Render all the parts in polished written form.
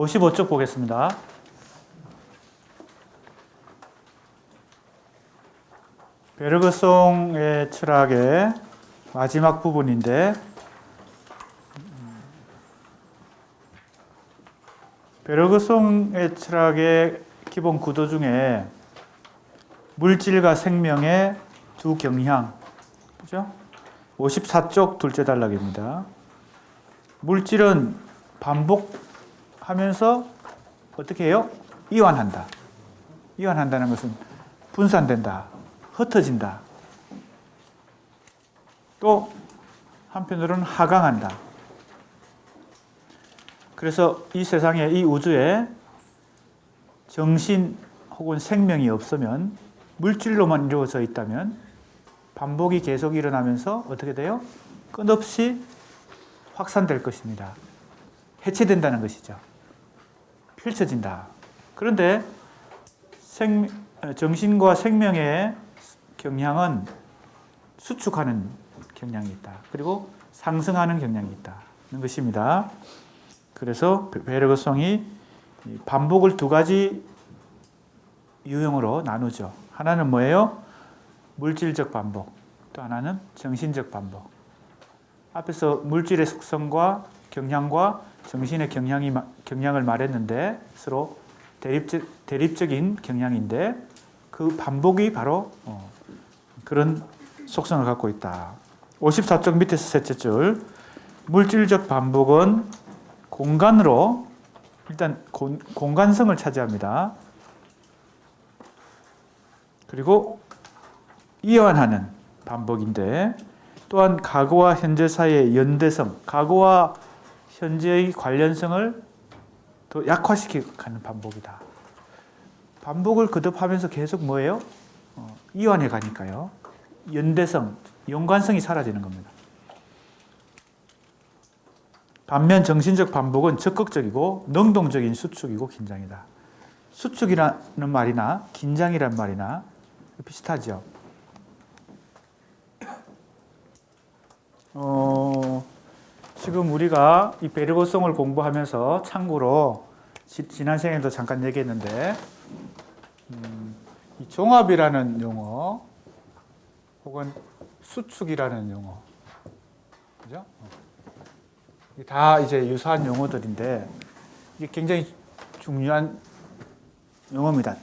55쪽 보겠습니다. 베르그송의 철학의 마지막 부분인데, 베르그송의 철학의 기본 구도 중에 물질과 생명의 두 경향, 그죠? 54쪽 둘째 단락입니다. 물질은 반복하면서 어떻게 해요? 이완한다. 이완한다는 것은 분산된다. 흩어진다. 또 한편으로는 하강한다. 그래서 이 세상에, 이 우주에 정신 혹은 생명이 없으면, 물질로만 이루어져 있다면 반복이 계속 일어나면서 어떻게 돼요? 끝없이 확산될 것입니다. 해체된다는 것이죠. 펼쳐진다. 그런데 정신과 생명의 경향은 수축하는 경향이 있다. 그리고 상승하는 경향이 있다는 것입니다. 그래서 베르그송이 반복을 두 가지 유형으로 나누죠. 하나는 뭐예요? 물질적 반복. 또 하나는 정신적 반복. 앞에서 물질의 속성과 경향과 정신의 경향을 말했는데 서로 대립적인 경향인데 그 반복이 바로 그런 속성을 갖고 있다. 54쪽 밑에서 셋째 줄. 물질적 반복은 공간으로 일단 공간성을 차지합니다. 그리고 이완하는 반복인데 또한 과거와 현재 사이의 연대성, 과거와 현재의 관련성을 더 약화시키는 반복이다. 반복을 거듭하면서 계속 뭐예요? 이완해 가니까요. 연대성, 연관성이 사라지는 겁니다. 반면 정신적 반복은 적극적이고 능동적인 수축이고 긴장이다. 수축이라는 말이나 긴장이라는 말이나 비슷하죠. 지금 우리가 이 베르그송을 공부하면서 참고로 지난 시간에도 잠깐 얘기했는데 이 종합이라는 용어 혹은 수축이라는 용어, 그죠? 다 이제 유사한 용어들인데 이게 굉장히 중요한 용어입니다.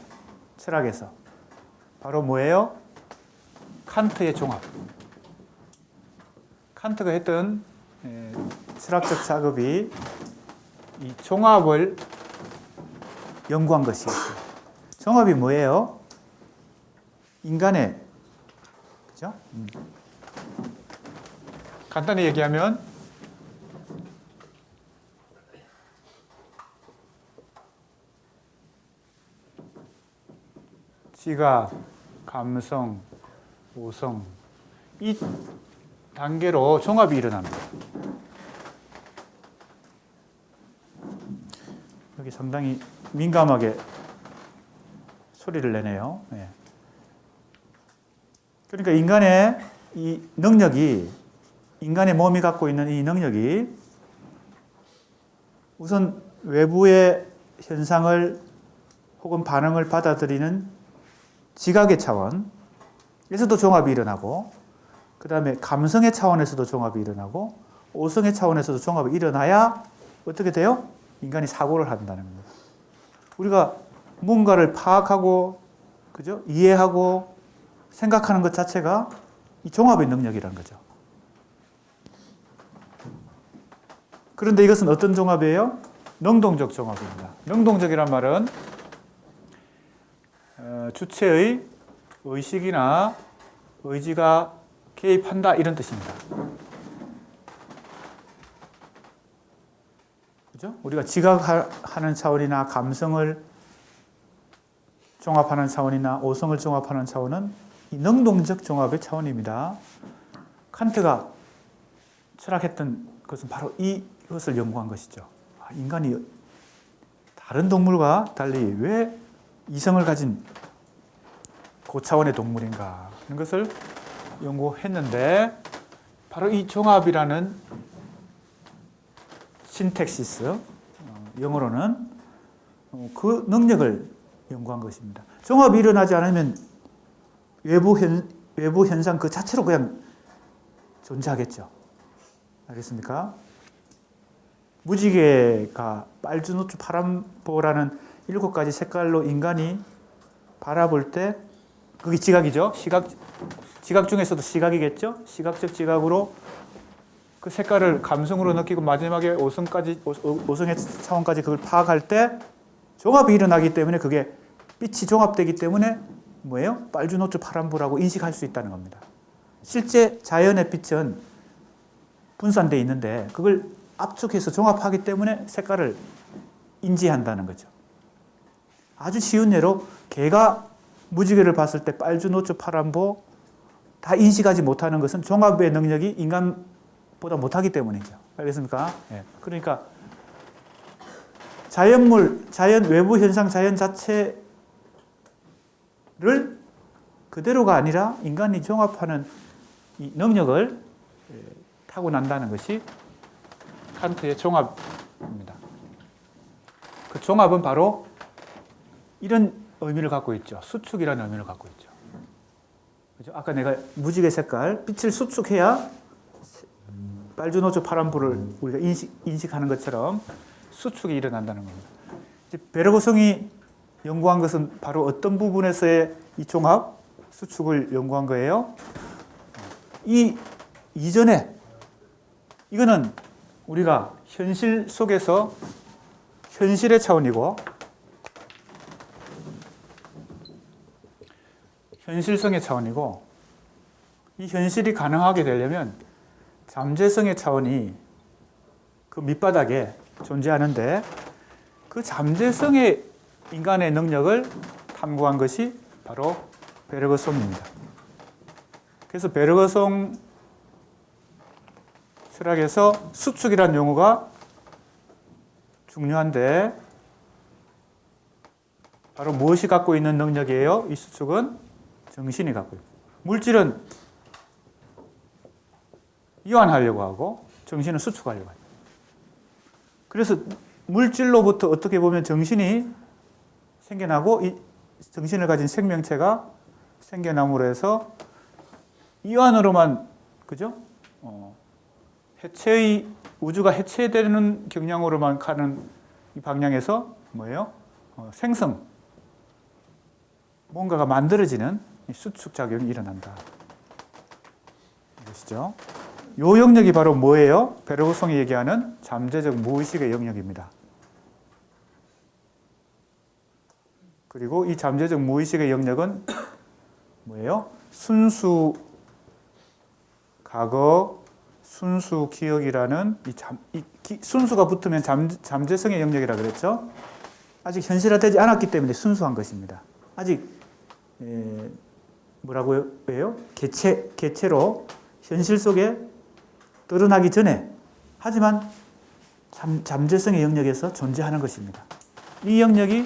철학에서. 바로 뭐예요? 칸트의 종합. 칸트가 했던 철학적 작업이 이 종합을 연구한 것이었어요. 종합이 뭐예요? 인간의, 그죠? 간단히 얘기하면 지각, 감성, 오성, 이 단계로 종합이 일어납니다. 여기 상당히 민감하게 소리를 내네요. 네. 그러니까 인간의 이 능력이, 인간의 몸이 갖고 있는 이 능력이 우선 외부의 현상을 혹은 반응을 받아들이는 지각의 차원에서도 종합이 일어나고, 그 다음에 감성의 차원에서도 종합이 일어나고, 오성의 차원에서도 종합이 일어나야 어떻게 돼요? 인간이 사고를 한다는 겁니다. 우리가 뭔가를 파악하고, 그죠? 이해하고, 생각하는 것 자체가 이 종합의 능력이라는 거죠. 그런데 이것은 어떤 종합이에요? 능동적 종합입니다. 능동적이란 말은 주체의 의식이나 의지가 개입한다 이런 뜻입니다. 그죠? 우리가 지각하는 차원이나 감성을 종합하는 차원이나 오성을 종합하는 차원은 이 능동적 종합의 차원입니다. 칸트가 철학했던 것은 바로 이것을 연구한 것이죠. 인간이 다른 동물과 달리 왜 이성을 가진 고차원의 동물인가 하는 것을 연구했는데 바로 이 종합이라는 신텍시스, 영어로는 그 능력을 연구한 것입니다. 종합이 일어나지 않으면 외부 현상 그 자체로 그냥 존재하겠죠. 알겠습니까? 무지개가 빨주노초 파란보라는 7가지 색깔로 인간이 바라볼 때 그게 지각이죠. 지각 중에서도 시각이겠죠. 시각적 지각으로 그 색깔을 감성으로 느끼고 마지막에 오성의 차원까지 그걸 파악할 때 종합이 일어나기 때문에 그게 빛이 종합되기 때문에 뭐예요? 빨주노초 파란보라고 인식할 수 있다는 겁니다. 실제 자연의 빛은 분산되어 있는데 그걸 압축해서 종합하기 때문에 색깔을 인지한다는 거죠. 아주 쉬운 예로 개가 무지개를 봤을 때 빨주노초 파란보 다 인식하지 못하는 것은 종합의 능력이 인간보다 못하기 때문이죠. 알겠습니까? 예. 그러니까 자연 외부 현상 자연 자체를 그대로가 아니라 인간이 종합하는 이 능력을 타고난다는 것이 칸트의 종합입니다. 그 종합은 바로 이런 의미를 갖고 있죠. 수축이라는 의미를 갖고 있죠. 그죠? 아까 내가 무지개 색깔, 빛을 수축해야 빨주노초 파란보를 우리가 인식하는 것처럼 수축이 일어난다는 겁니다. 베르그송이 연구한 것은 바로 어떤 부분에서의 이 종합, 수축을 연구한 거예요? 이 이전에 이거는 우리가 현실 속에서 현실의 차원이고 현실성의 차원이고 이 현실이 가능하게 되려면 잠재성의 차원이 그 밑바닥에 존재하는데 그 잠재성의 인간의 능력을 탐구한 것이 바로 베르그송입니다. 그래서 베르그송 철학에서 수축이라는 용어가 중요한데 바로 무엇이 갖고 있는 능력이에요? 이 수축은 정신이 갖고 있어요. 물질은 이완하려고 하고 정신은 수축하려고 해요. 그래서 물질로부터 어떻게 보면 정신이 생겨나고 이 정신을 가진 생명체가 생겨남으로 해서 이완으로만 그죠? 해체의 우주가 해체되는 경향으로만 가는 이 방향에서 뭐예요? 생성 뭔가가 만들어지는 수축 작용이 일어난다. 이것이죠. 요 영역이 바로 뭐예요? 베르그송이 얘기하는 잠재적 무의식의 영역입니다. 그리고 이 잠재적 무의식의 영역은 뭐예요? 순수 과거, 순수 기억이라는 순수가 붙으면 잠재성의 영역이라 그랬죠. 아직 현실화되지 않았기 때문에 순수한 것입니다. 아직 뭐라고 해요? 개체로 현실 속에 드러나기 전에 하지만 잠재성의 영역에서 존재하는 것입니다. 이 영역이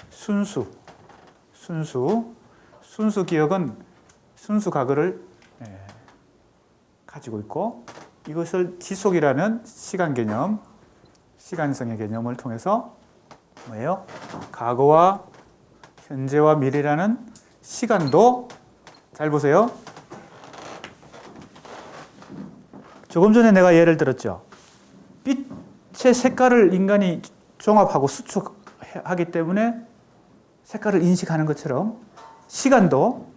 순수 기억은 순수 과거를 가지고 있고 이것을 지속이라는 시간 개념, 시간성의 개념을 통해서 뭐예요? 과거와 현재와 미래라는 시간도 잘 보세요. 조금 전에 내가 예를 들었죠. 빛의 색깔을 인간이 종합하고 수축하기 때문에 색깔을 인식하는 것처럼 시간도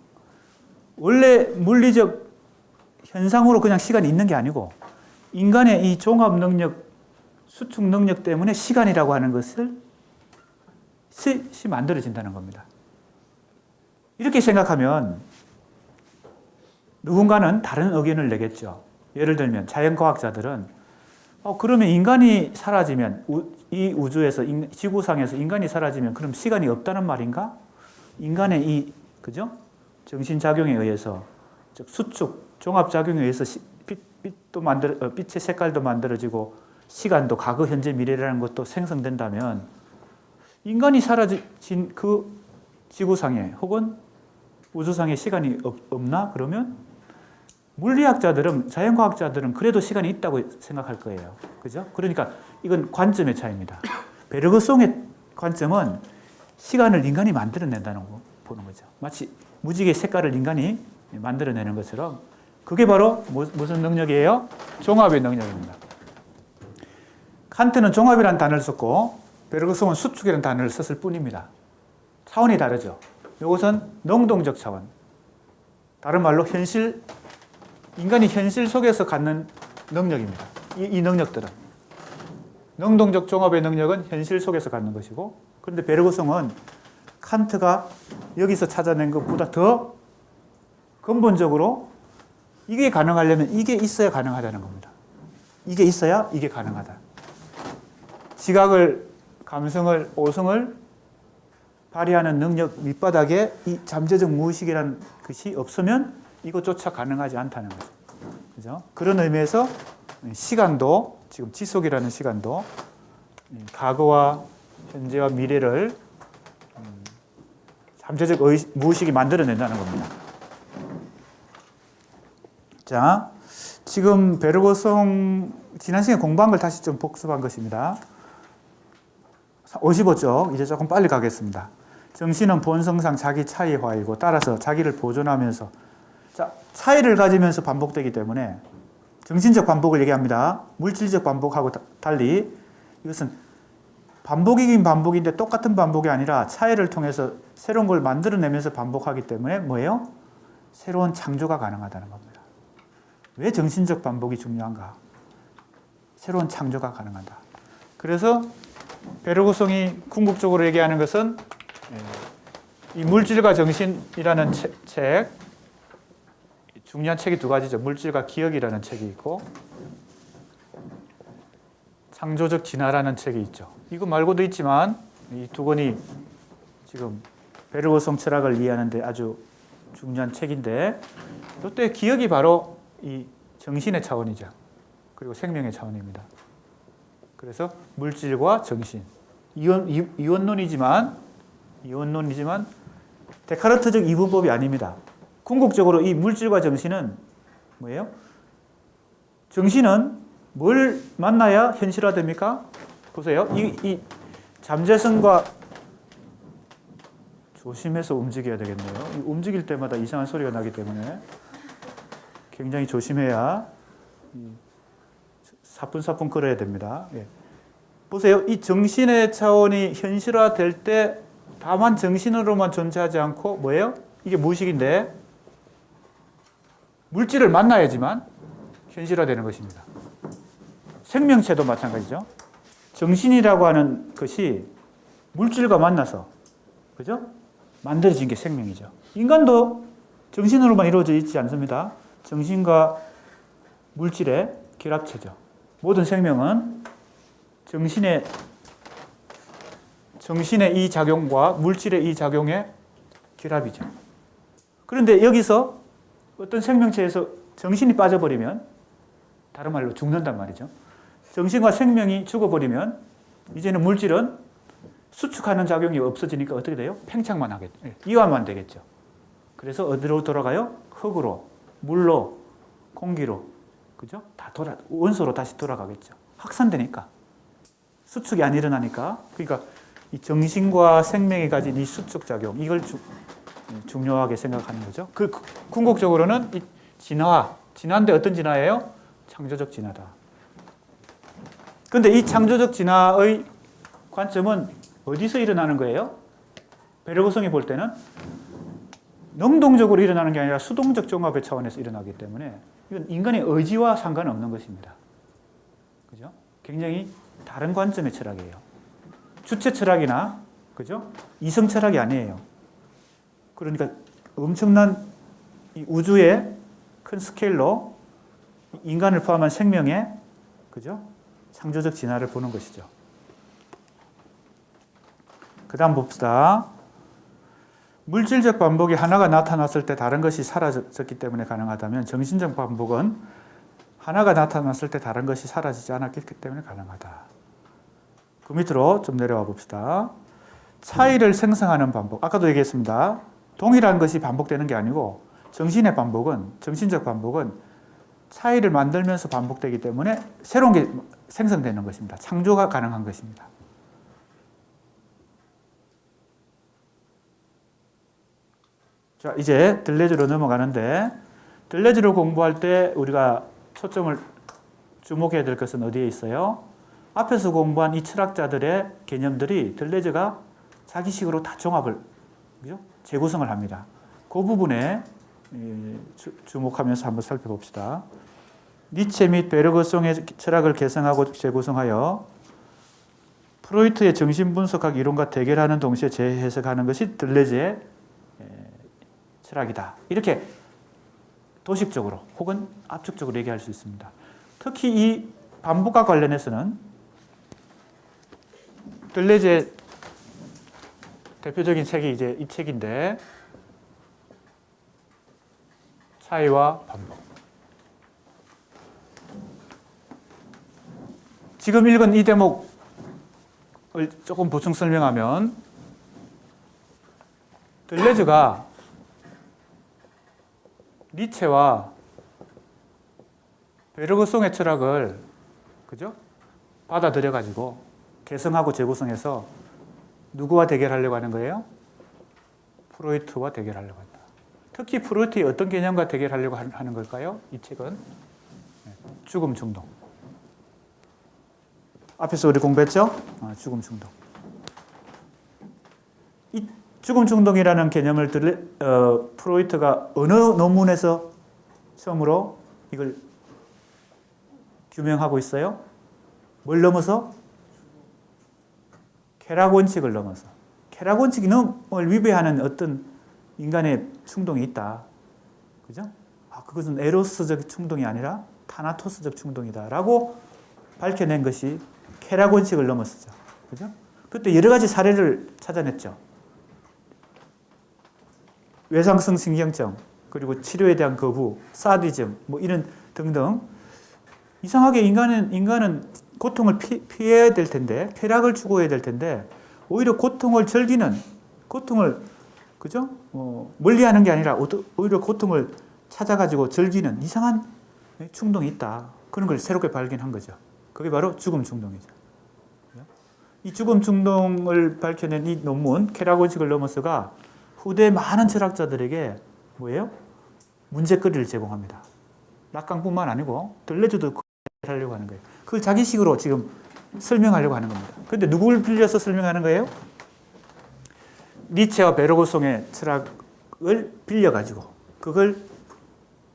원래 물리적 현상으로 그냥 시간이 있는 게 아니고 인간의 이 종합 능력, 수축 능력 때문에 시간이라고 하는 것이 만들어진다는 겁니다. 이렇게 생각하면 누군가는 다른 의견을 내겠죠. 예를 들면 자연과학자들은 그러면 인간이 사라지면 이 우주에서 지구상에서 인간이 사라지면 그럼 시간이 없다는 말인가? 인간의 이 그죠? 정신작용에 의해서 즉 수축 종합작용에 의해서 빛의 색깔도 만들어지고 시간도 과거, 현재, 미래라는 것도 생성된다면 인간이 사라진 그 지구상에 혹은 우주상에 시간이 없나? 그러면 물리학자들은 자연과학자들은 그래도 시간이 있다고 생각할 거예요. 그죠? 그러니까 이건 관점의 차이입니다. 베르그송의 관점은 시간을 인간이 만들어낸다는 거 보는 거죠. 마치 무지개 색깔을 인간이 만들어내는 것처럼 그게 바로 무슨 능력이에요? 종합의 능력입니다. 칸트는 종합이라는 단어를 썼고 베르그송은 수축이라는 단어를 썼을 뿐입니다. 차원이 다르죠. 이것은 능동적 차원. 다른 말로 인간이 현실 속에서 갖는 능력입니다. 이 능력들은. 능동적 종합의 능력은 현실 속에서 갖는 것이고, 그런데 베르그송은 칸트가 여기서 찾아낸 것보다 더 근본적으로 이게 가능하려면 이게 있어야 가능하다는 겁니다. 이게 있어야 이게 가능하다. 지각을, 감성을, 오성을 발휘하는 능력 밑바닥에 이 잠재적 무의식이라는 것이 없으면 이것조차 가능하지 않다는 거죠. 그죠? 그런 의미에서 시간도, 지금 지속이라는 시간도 과거와 현재와 미래를 잠재적 무의식이 만들어낸다는 겁니다. 자, 지금 베르그송 지난 시간에 공부한 걸 다시 좀 복습한 것입니다. 55쪽, 이제 조금 빨리 가겠습니다. 정신은 본성상 자기 차이화이고 따라서 자기를 보존하면서, 자, 차이를 가지면서 반복되기 때문에 정신적 반복을 얘기합니다. 물질적 반복하고 달리 이것은 반복이긴 반복인데 똑같은 반복이 아니라 차이를 통해서 새로운 걸 만들어내면서 반복하기 때문에 뭐예요? 새로운 창조가 가능하다는 겁니다. 왜 정신적 반복이 중요한가? 새로운 창조가 가능하다. 그래서 베르그송이 궁극적으로 얘기하는 것은 이 물질과 정신이라는 책, 중요한 책이 두 가지죠. 물질과 기억이라는 책이 있고 창조적 진화라는 책이 있죠. 이거 말고도 있지만 이 두 권이 지금 베르그송 철학을 이해하는 데 아주 중요한 책인데, 이때 기억이 바로 이 정신의 차원이죠. 그리고 생명의 차원입니다. 그래서 물질과 정신, 이원론이지만 데카르트적 이분법이 아닙니다. 궁극적으로 이 물질과 정신은 뭐예요? 정신은 뭘 만나야 현실화됩니까? 보세요. 이 잠재성과 조심해서 움직여야 되겠네요. 움직일 때마다 이상한 소리가 나기 때문에 굉장히 조심해야 사뿐사뿐 걸어야 됩니다. 예. 보세요. 이 정신의 차원이 현실화될 때 다만 정신으로만 존재하지 않고 뭐예요? 이게 무의식인데 물질을 만나야지만 현실화되는 것입니다. 생명체도 마찬가지죠. 정신이라고 하는 것이 물질과 만나서, 그죠? 만들어진 게 생명이죠. 인간도 정신으로만 이루어져 있지 않습니다. 정신과 물질의 결합체죠. 모든 생명은 정신의 이 작용과 물질의 이 작용의 결합이죠. 그런데 여기서 어떤 생명체에서 정신이 빠져버리면, 다른 말로 죽는단 말이죠. 정신과 생명이 죽어버리면 이제는 물질은 수축하는 작용이 없어지니까 어떻게 돼요? 팽창만 하겠죠. 이완만 되겠죠. 그래서 어디로 돌아가요? 흙으로, 물로, 공기로, 그죠? 원소로 다시 돌아가겠죠. 확산되니까. 수축이 안 일어나니까. 그러니까 이 정신과 생명이 가진 이 수축 작용, 이걸 중요하게 생각하는 거죠. 궁극적으로는 이 진화인데 어떤 진화예요? 창조적 진화다. 그런데 이 창조적 진화의 관점은 어디서 일어나는 거예요? 베르그송이 볼 때는 능동적으로 일어나는 게 아니라 수동적 종합의 차원에서 일어나기 때문에 이건 인간의 의지와 상관없는 것입니다. 그죠? 굉장히 다른 관점의 철학이에요. 주체 철학이나, 그죠? 이성 철학이 아니에요. 그러니까 엄청난 이 우주의 큰 스케일로 인간을 포함한 생명의, 그죠? 창조적 진화를 보는 것이죠. 그 다음 봅시다. 물질적 반복이 하나가 나타났을 때 다른 것이 사라졌기 때문에 가능하다면 정신적 반복은 하나가 나타났을 때 다른 것이 사라지지 않았기 때문에 가능하다. 그 밑으로 좀 내려와 봅시다. 차이를 생성하는 반복. 아까도 얘기했습니다. 동일한 것이 반복되는 게 아니고 정신적 반복은 차이를 만들면서 반복되기 때문에 새로운 게 생성되는 것입니다. 창조가 가능한 것입니다. 자, 이제 들레즈로 넘어가는데, 들레즈를 공부할 때 우리가 초점을 주목해야 될 것은 어디에 있어요? 앞에서 공부한 이 철학자들의 개념들이 들레즈가 자기식으로 다 종합을, 그죠? 재구성을 합니다. 그 부분에 주목하면서 한번 살펴봅시다. 니체 및 베르그송의 철학을 개성하고 재구성하여 프로이트의 정신분석학 이론과 대결하는 동시에 재해석하는 것이 들레즈의 철학이다. 이렇게 도식적으로 혹은 압축적으로 얘기할 수 있습니다. 특히 이 반복과 관련해서는 들레즈의 대표적인 책이 이제 이 책인데, 차이와 반복. 지금 읽은 이 대목을 조금 보충 설명하면, 들레즈가 니체와 베르그송의 철학을, 그죠? 받아들여 가지고 개성하고 재구성해서 누구와 대결하려고 하는 거예요? 프로이트와 대결하려고 한다. 특히 프로이트의 어떤 개념과 대결하려고 하는 걸까요? 이 책은 죽음 충동. 앞에서 우리 공부했죠? 죽음 충동. 이 죽음 충동이라는 개념을 프로이트가 어느 논문에서 처음으로 이걸 규명하고 있어요? 뭘 넘어서? 쾌락 원칙을 넘어서. 쾌락 원칙을 위배하는 어떤 인간의 충동이 있다. 그죠? 그것은 에로스적 충동이 아니라 타나토스적 충동이다라고 밝혀낸 것이 쾌락 원칙을 넘어서죠. 그죠? 그때 여러 가지 사례를 찾아냈죠. 외상성 신경증, 그리고 치료에 대한 거부, 사디즘, 뭐 이런 등등. 이상하게 인간은 고통을 피해야 될 텐데, 쾌락을 추구해야 될 텐데, 오히려 고통을 즐기는, 고통을, 그죠? 멀리 하는 게 아니라 오히려 고통을 찾아가지고 즐기는 이상한 충동이 있다. 그런 걸 새롭게 발견한 거죠. 그게 바로 죽음 충동이죠. 이 죽음 충동을 밝혀낸 이 논문, 쾌락 원칙을 넘어서가 후대 많은 철학자들에게 뭐예요? 문제거리를 제공합니다. 락강뿐만 아니고 들레즈도 하려고 하는 거예요. 그걸 자기식으로 지금 설명하려고 하는 겁니다. 그런데 누구를 빌려서 설명하는 거예요? 니체와 베르그송의 철학을 빌려가지고 그걸,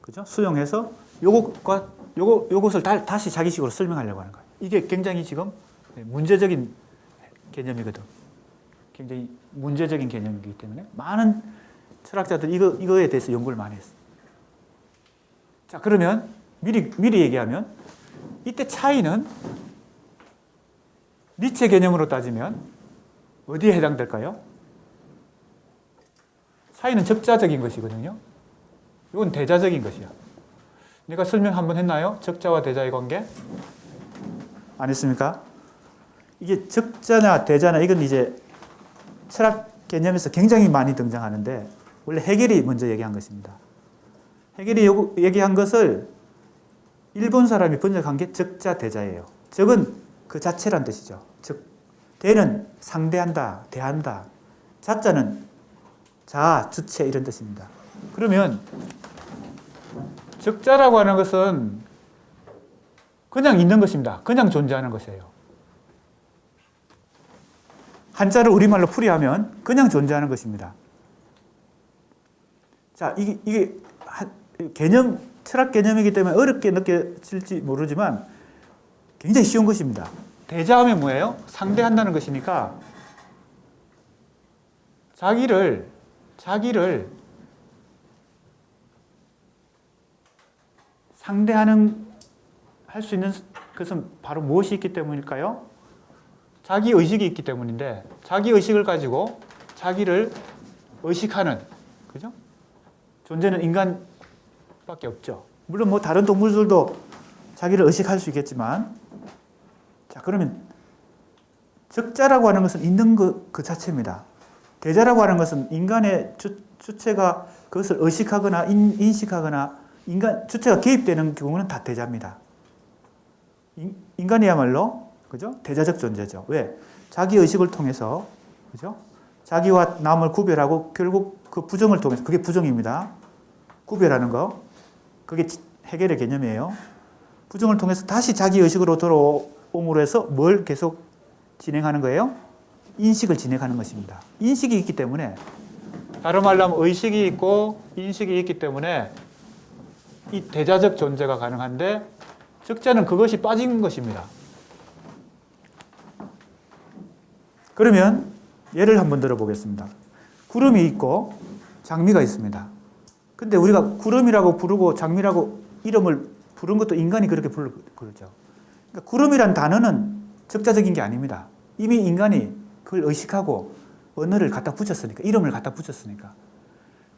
그죠? 수용해서 요것을 다시 자기식으로 설명하려고 하는 거예요. 이게 굉장히 지금 문제적인 개념이거든. 굉장히 문제적인 개념이기 때문에 많은 철학자들이 이거에 대해서 연구를 많이 했어요. 자, 그러면 미리 얘기하면 이때 차이는 니체 개념으로 따지면 어디에 해당될까요? 차이는 적자적인 것이거든요. 이건 대자적인 것이야. 내가 설명 한번 했나요? 적자와 대자의 관계? 안 했습니까? 이게 적자나 대자나 이건 이제 철학 개념에서 굉장히 많이 등장하는데 원래 헤겔이 먼저 얘기한 것입니다. 헤겔이 얘기한 것을 일본 사람이 번역한 게 적자 대자예요. 적은 그 자체란 뜻이죠. 즉 대는 상대한다, 대한다. 자자는 자, 주체 이런 뜻입니다. 그러면 적자라고 하는 것은 그냥 있는 것입니다. 그냥 존재하는 것이에요. 한자를 우리말로 풀이하면 그냥 존재하는 것입니다. 자, 이게 개념, 철학 개념이기 때문에 어렵게 느껴질지 모르지만 굉장히 쉬운 것입니다. 대자하면 뭐예요? 상대한다는 것이니까 자기를 상대하는 할 수 있는 것은 바로 무엇이 있기 때문일까요? 자기 의식이 있기 때문인데 자기 의식을 가지고 자기를 의식하는, 그죠? 존재는 인간밖에 없죠. 물론 뭐 다른 동물들도 자기를 의식할 수 있겠지만, 자, 그러면 적자라고 하는 것은 있는 그 자체입니다. 대자라고 하는 것은 인간의 주체가 그것을 의식하거나 인식하거나 주체가 개입되는 경우는 다 대자입니다. 인간이야말로, 그죠? 대자적 존재죠. 왜? 자기 의식을 통해서, 그죠? 자기와 남을 구별하고 결국 그 부정을 통해서, 그게 부정입니다. 구별하는 거. 그게 해결의 개념이에요. 부정을 통해서 다시 자기 의식으로 돌아옴으로 해서 뭘 계속 진행하는 거예요? 인식을 진행하는 것입니다. 인식이 있기 때문에, 다른 말로 하면 의식이 있고 인식이 있기 때문에 이 대자적 존재가 가능한데, 적자는 그것이 빠진 것입니다. 그러면 예를 한번 들어보겠습니다. 구름이 있고 장미가 있습니다. 근데 우리가 구름이라고 부르고 장미라고 이름을 부른 것도 인간이 그렇게 그러죠. 그러니까 구름이란 단어는 적자적인 게 아닙니다. 이미 인간이 그걸 의식하고 언어를 갖다 붙였으니까, 이름을 갖다 붙였으니까.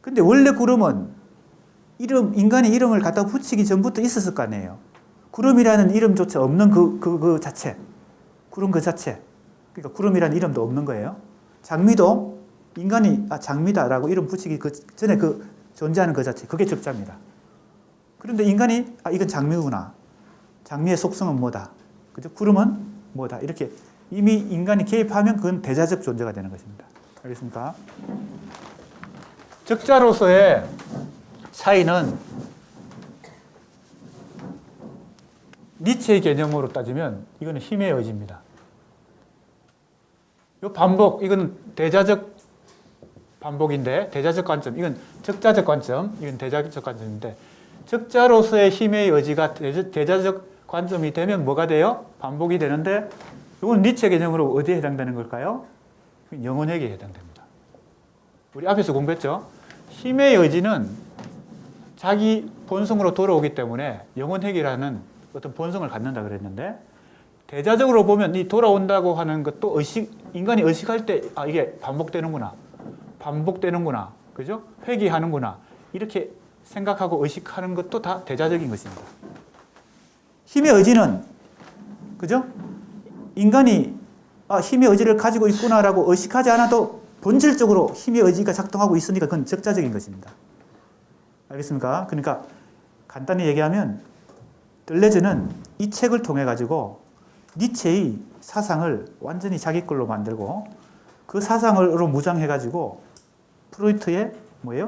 근데 원래 구름은 인간이 이름을 갖다 붙이기 전부터 있었을 거 아니에요. 구름이라는 이름조차 없는 그 자체. 구름 그 자체. 그러니까 구름이라는 이름도 없는 거예요. 장미도 인간이 장미다라고 이름 붙이기 그 전에 그 존재하는 그 자체. 그게 적자입니다. 그런데 인간이 이건 장미구나. 장미의 속성은 뭐다. 그죠? 구름은 뭐다. 이렇게 이미 인간이 개입하면 그건 대자적 존재가 되는 것입니다. 알겠습니까? 적자로서의 차이는 니체의 개념으로 따지면 이거는 힘의 의지입니다. 이 반복, 이건 대자적 반복인데, 대자적 관점, 이건 적자적 관점, 이건 대자적 관점인데, 적자로서의 힘의 의지가 대자적 관점이 되면 뭐가 돼요? 반복이 되는데, 이건 니체 개념으로 어디에 해당되는 걸까요? 영혼회계에 해당됩니다. 우리 앞에서 공부했죠? 힘의 의지는 자기 본성으로 돌아오기 때문에 영혼회계라는 어떤 본성을 갖는다 그랬는데, 대자적으로 보면 이 돌아온다고 하는 것도 인간이 의식할 때, 이게 반복되는구나. 그죠? 회귀하는구나. 이렇게 생각하고 의식하는 것도 다 대자적인 것입니다. 힘의 의지는, 그죠? 인간이 힘의 의지를 가지고 있구나라고 의식하지 않아도 본질적으로 힘의 의지가 작동하고 있으니까 그건 적자적인 것입니다. 알겠습니까? 그러니까 간단히 얘기하면 들레즈는 이 책을 통해 가지고 니체의 사상을 완전히 자기 걸로 만들고 그 사상으로 무장해 가지고 프로이트의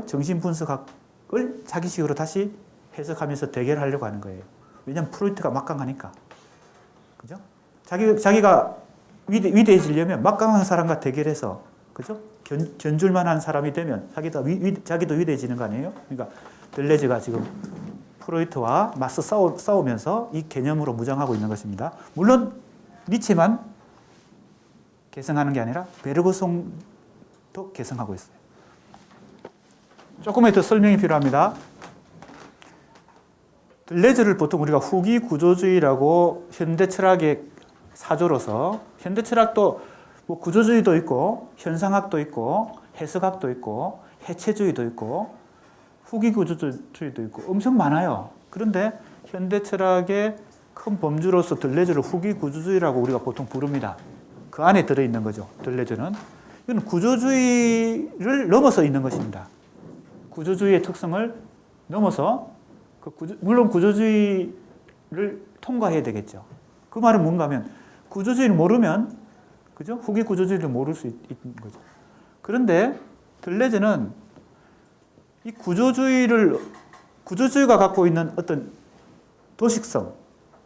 정신분석학을 자기식으로 다시 해석하면서 대결하려고 하는 거예요. 왜냐하면 프로이트가 막강하니까. 그죠? 자기가 위대해지려면 막강한 사람과 대결해서, 그죠? 견줄만한 사람이 되면 자기도 위대해지는 거 아니에요? 그러니까 들레즈가 지금 프로이트와 맞서 싸우면서 이 개념으로 무장하고 있는 것입니다. 물론 니체만 개성하는 게 아니라 베르그송도 개성하고 있어요. 조금의 더 설명이 필요합니다. 들레즈를 보통 우리가 후기 구조주의라고 현대 철학의 사조로서, 현대 철학도 구조주의도 있고 현상학도 있고 해석학도 있고 해체주의도 있고 후기 구조주의도 있고 엄청 많아요. 그런데 현대 철학의 큰 범주로서 들레즈를 후기 구조주의라고 우리가 보통 부릅니다. 그 안에 들어있는 거죠. 들레즈는. 이건 구조주의를 넘어서 있는 것입니다. 구조주의의 특성을 넘어서 물론 구조주의를 통과해야 되겠죠. 그 말은 뭔가 하면 구조주의를 모르면, 그죠? 후기 구조주의를 모를 수 있는 거죠. 그런데 들레즈는 이 구조주의가 갖고 있는 어떤 도식성,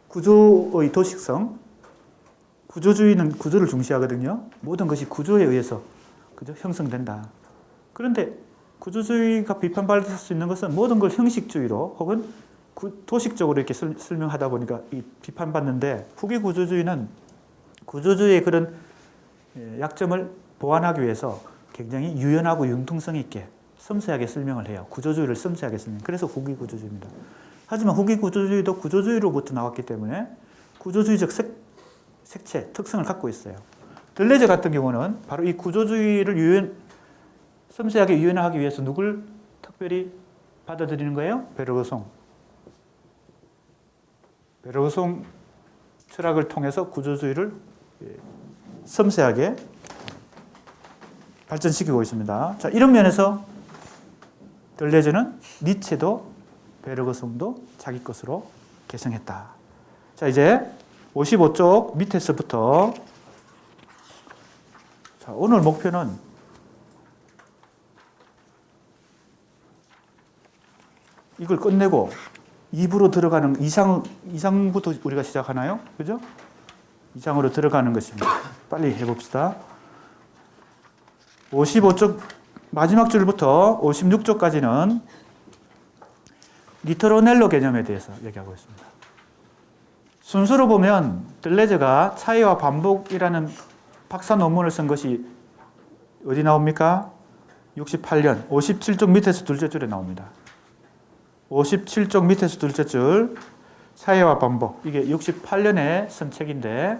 구조의 도식성, 구조주의는 구조를 중시하거든요. 모든 것이 구조에 의해서, 그죠? 형성된다. 그런데 구조주의가 비판받을 수 있는 것은 모든 걸 형식주의로 혹은 도식적으로 이렇게 설명하다 보니까 비판받는데, 후기 구조주의는 구조주의의 그런 약점을 보완하기 위해서 굉장히 유연하고 융통성 있게 섬세하게 설명을 해요. 구조주의를 섬세하게 설명. 그래서 후기 구조주의입니다. 하지만 후기 구조주의도 구조주의로부터 나왔기 때문에 구조주의적 색채, 특성을 갖고 있어요. 들레즈 같은 경우는 바로 이 구조주의를 섬세하게 유연하기 위해서 누굴 특별히 받아들이는 거예요? 베르그송 철학을 통해서 구조주의를 섬세하게 발전시키고 있습니다. 자, 이런 면에서 들레즈는 니체도 베르그송도 자기 것으로 개성했다. 자, 이제 55쪽 밑에서부터, 자, 오늘 목표는 이걸 끝내고 2부로 들어가는 이상부터 우리가 시작하나요? 그죠? 이상으로 들어가는 것입니다. 빨리 해봅시다. 55쪽 마지막 줄부터 56쪽까지는 리트로넬로 개념에 대해서 얘기하고 있습니다. 순서로 보면 들레저가 차이와 반복이라는 박사 논문을 쓴 것이 어디 나옵니까? 68년 57쪽 밑에서 둘째 줄에 나옵니다. 57쪽 밑에서 둘째 줄 차이와 반복, 이게 68년에 쓴 책인데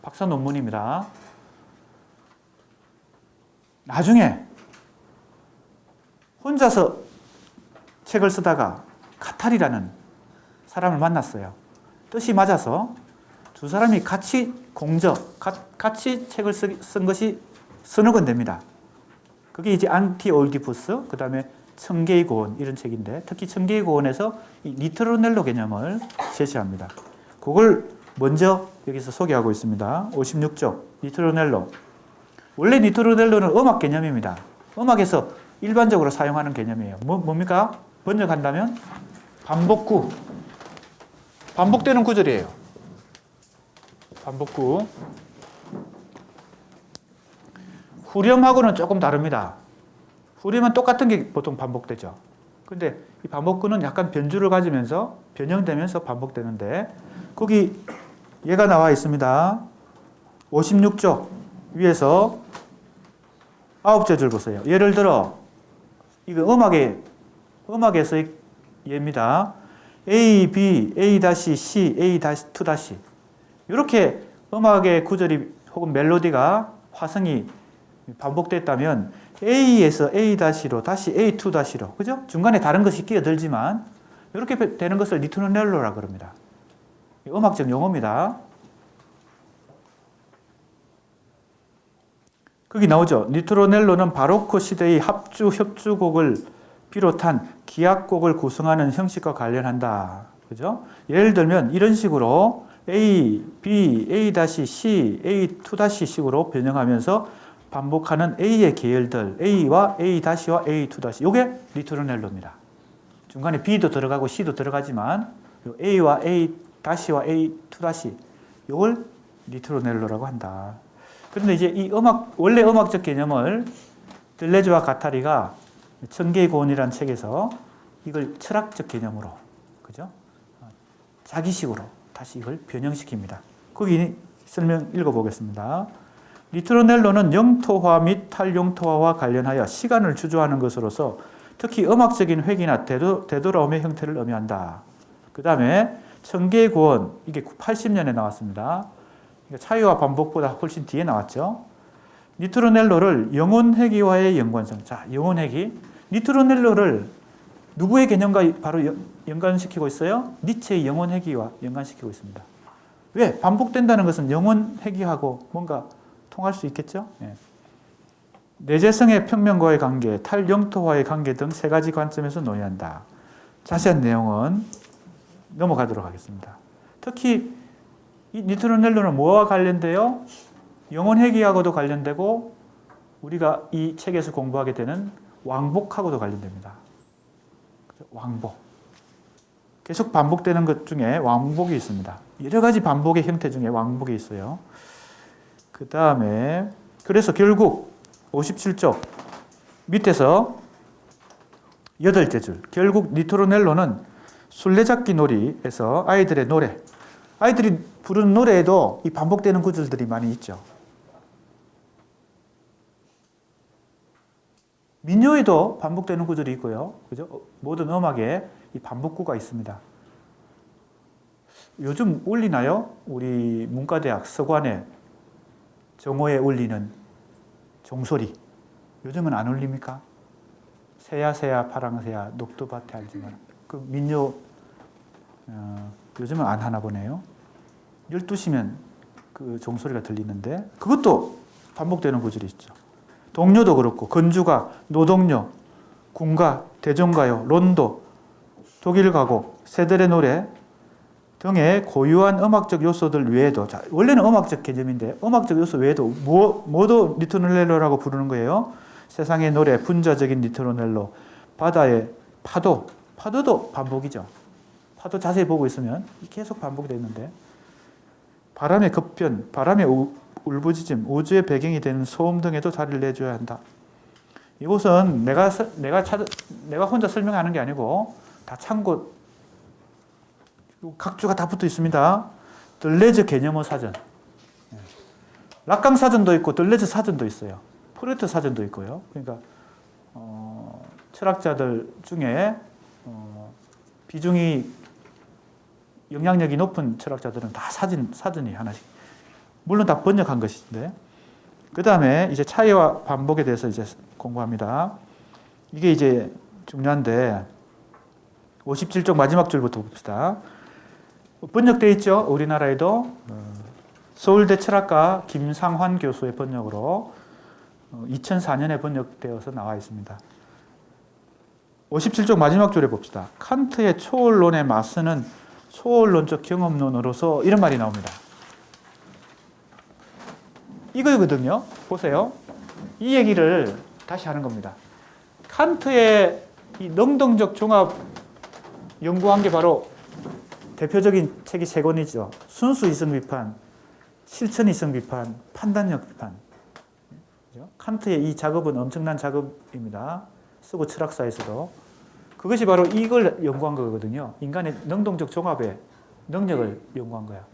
박사 논문입니다. 나중에 혼자서 책을 쓰다가 카탈이라는 사람을 만났어요. 뜻이 맞아서 두 사람이 같이 같이 책을 쓴 것이 서너 권 됩니다. 그게 이제 안티올디푸스, 그 다음에 청개의 고원, 이런 책인데 특히 청개의 고원에서 이 니트로넬로 개념을 제시합니다. 그걸 먼저 여기서 소개하고 있습니다. 56쪽 니트로넬로. 원래 니트로넬로는 음악 개념입니다. 음악에서 일반적으로 사용하는 개념이에요. 뭡니까? 번역한다면 반복구. 반복되는 구절이에요. 반복구. 후렴하고는 조금 다릅니다. 후렴은 똑같은 게 보통 반복되죠. 근데 이 반복구는 약간 변주를 가지면서 변형되면서 반복되는데 거기 얘가 나와 있습니다. 56쪽 위에서 9째 줄 보세요. 예를 들어 이거 음악에서의 예입니다. A, B, A-C, A-2- 이렇게 음악의 구절이 혹은 멜로디가 화성이 반복됐다면 A에서 A-로 다시 A-로, 그죠? 중간에 다른 것이 끼어들지만 이렇게 되는 것을 리트로넬로라고 그럽니다. 음악적 용어입니다. 거기 나오죠. 리트로넬로는 바로크 시대의 합주, 협주곡을 비롯한 기악곡을 구성하는 형식과 관련한다. 그죠? 예를 들면 이런 식으로 A, B, A-C, A-2- 식으로 변형하면서 반복하는 A의 계열들, A와 A-와 A-2- 이게 리트로넬로입니다. 중간에 B도 들어가고 C도 들어가지만 A와 A-와 A-2- 이걸 리트로넬로라고 한다. 그런데 이제 이 원래 음악적 개념을 들레즈와 가타리가 청개의 고원이라는 책에서 이걸 철학적 개념으로, 그죠? 자기식으로 다시 이걸 변형시킵니다. 거기 설명 읽어보겠습니다. 리트로넬로는 영토화 및 탈영토화와 관련하여 시간을 주조하는 것으로서 특히 음악적인 회귀나 되돌아옴의 형태를 의미한다. 그 다음에 청개의 고원, 이게 80년에 나왔습니다. 차이와 반복보다 훨씬 뒤에 나왔죠. 니트로넬로를 영혼회귀와의 연관성. 자, 영혼회귀. 니트로넬로를 누구의 개념과 바로 연관시키고 있어요? 니체의 영혼회귀와 연관시키고 있습니다. 왜? 반복된다는 것은 영혼회귀하고 뭔가 통할 수 있겠죠? 예. 내재성의 평면과의 관계, 탈영토와의 관계 등 세 가지 관점에서 논의한다. 자세한 내용은 넘어가도록 하겠습니다. 특히 이 니트로넬로는 뭐와 관련돼요? 영혼회귀하고도 관련되고 우리가 이 책에서 공부하게 되는 왕복하고도 관련됩니다. 왕복. 계속 반복되는 것 중에 왕복이 있습니다. 여러 가지 반복의 형태 중에 왕복이 있어요. 그 다음에 그래서 결국 57쪽 밑에서 8째 줄. 결국 니트로넬로는 술래잡기 놀이에서 아이들의 노래, 아이들이 부르는 노래에도 이 반복되는 구절들이 많이 있죠. 민요에도 반복되는 구절이 있고요. 그죠? 모든 음악에 이 반복구가 있습니다. 요즘 울리나요? 우리 문과대학 서관에 정오에 울리는 종소리. 요즘은 안 울립니까? 새야 새야 파랑새야 녹두밭에 알지만 그 민요 요즘은 안 하나 보네요. 12시면 그 종소리가 들리는데 그것도 반복되는 구절이 있죠. 동요도 그렇고 건주가, 노동요, 군가, 대종가요, 론도, 독일 가곡, 새들의 노래 등의 고유한 음악적 요소들 외에도, 자, 원래는 음악적 개념인데 음악적 요소 외에도 뭐도 리트로넬로라고 부르는 거예요. 세상의 노래, 분자적인 리트로넬로, 바다의 파도, 파도도 반복이죠. 파도 자세히 보고 있으면 계속 반복이 되는데 바람의 급변, 바람의 울부짖음, 우주의 배경이 되는 소음 등에도 자리를 내줘야 한다. 이곳은 내가 혼자 설명하는 게 아니고 다 참고 각주가 다 붙어 있습니다. 들레즈 개념어 사전, 락강 사전도 있고 들레즈 사전도 있어요. 프로이트 사전도 있고요. 그러니까 철학자들 중에 비중이 영향력이 높은 철학자들은 다 사전이 하나씩. 물론 다 번역한 것인데. 그 다음에 이제 차이와 반복에 대해서 이제 공부합니다. 이게 이제 중요한데 57쪽 마지막 줄부터 봅시다. 번역되어 있죠. 우리나라에도 서울대 철학과 김상환 교수의 번역으로 2004년에 번역되어서 나와 있습니다. 57쪽 마지막 줄에 봅시다. 칸트의 초월론에 맞서는 초월론적 경험론으로서 이런 말이 나옵니다. 이거거든요. 보세요. 이 얘기를 다시 하는 겁니다. 칸트의 이 능동적 종합 연구한 게 바로 대표적인 책이 세 권이죠. 순수 이성 비판, 실천 이성 비판, 판단력 비판. 칸트의 이 작업은 엄청난 작업입니다. 쓰고 철학사에서도. 그것이 바로 이걸 연구한 거거든요. 인간의 능동적 종합의 능력을 연구한 거야.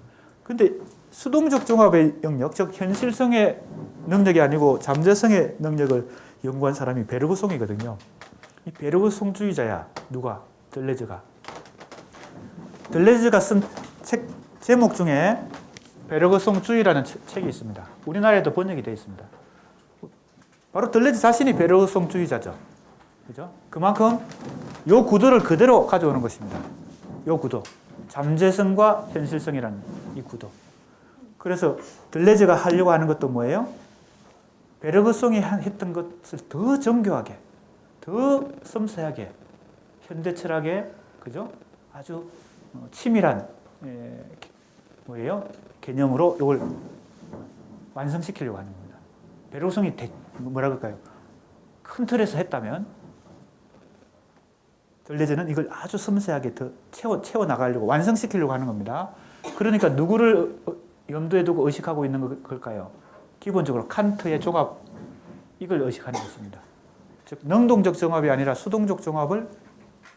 근데 수동적 종합의 영역, 즉 현실성의 능력이 아니고 잠재성의 능력을 연구한 사람이 베르그송이거든요. 이 베르그송주의자야. 누가? 들레즈가. 들레즈가 쓴 책 제목 중에 베르그송주의라는 책이 있습니다. 우리나라에도 번역이 되어 있습니다. 바로 들레즈 자신이 베르그송주의자죠. 그죠? 그만큼 요 구도를 그대로 가져오는 것입니다. 요 구도. 잠재성과 현실성이라는 이 구도. 그래서 들레즈가 하려고 하는 것도 뭐예요? 베르그송이 했던 것을 더 정교하게, 더 섬세하게, 현대 철학의 그죠? 아주 치밀한 뭐예요? 개념으로 이걸 완성시키려고 하는 겁니다. 베르그송이 뭐라 그럴까요? 큰 틀에서 했다면 들레즈는 이걸 아주 섬세하게 더 채워 나가려고 완성시키려고 하는 겁니다. 그러니까 누구를 염두에 두고 의식하고 있는 걸까요? 기본적으로 칸트의 종합, 이걸 의식하는 것입니다. 즉 능동적 종합이 아니라 수동적 종합을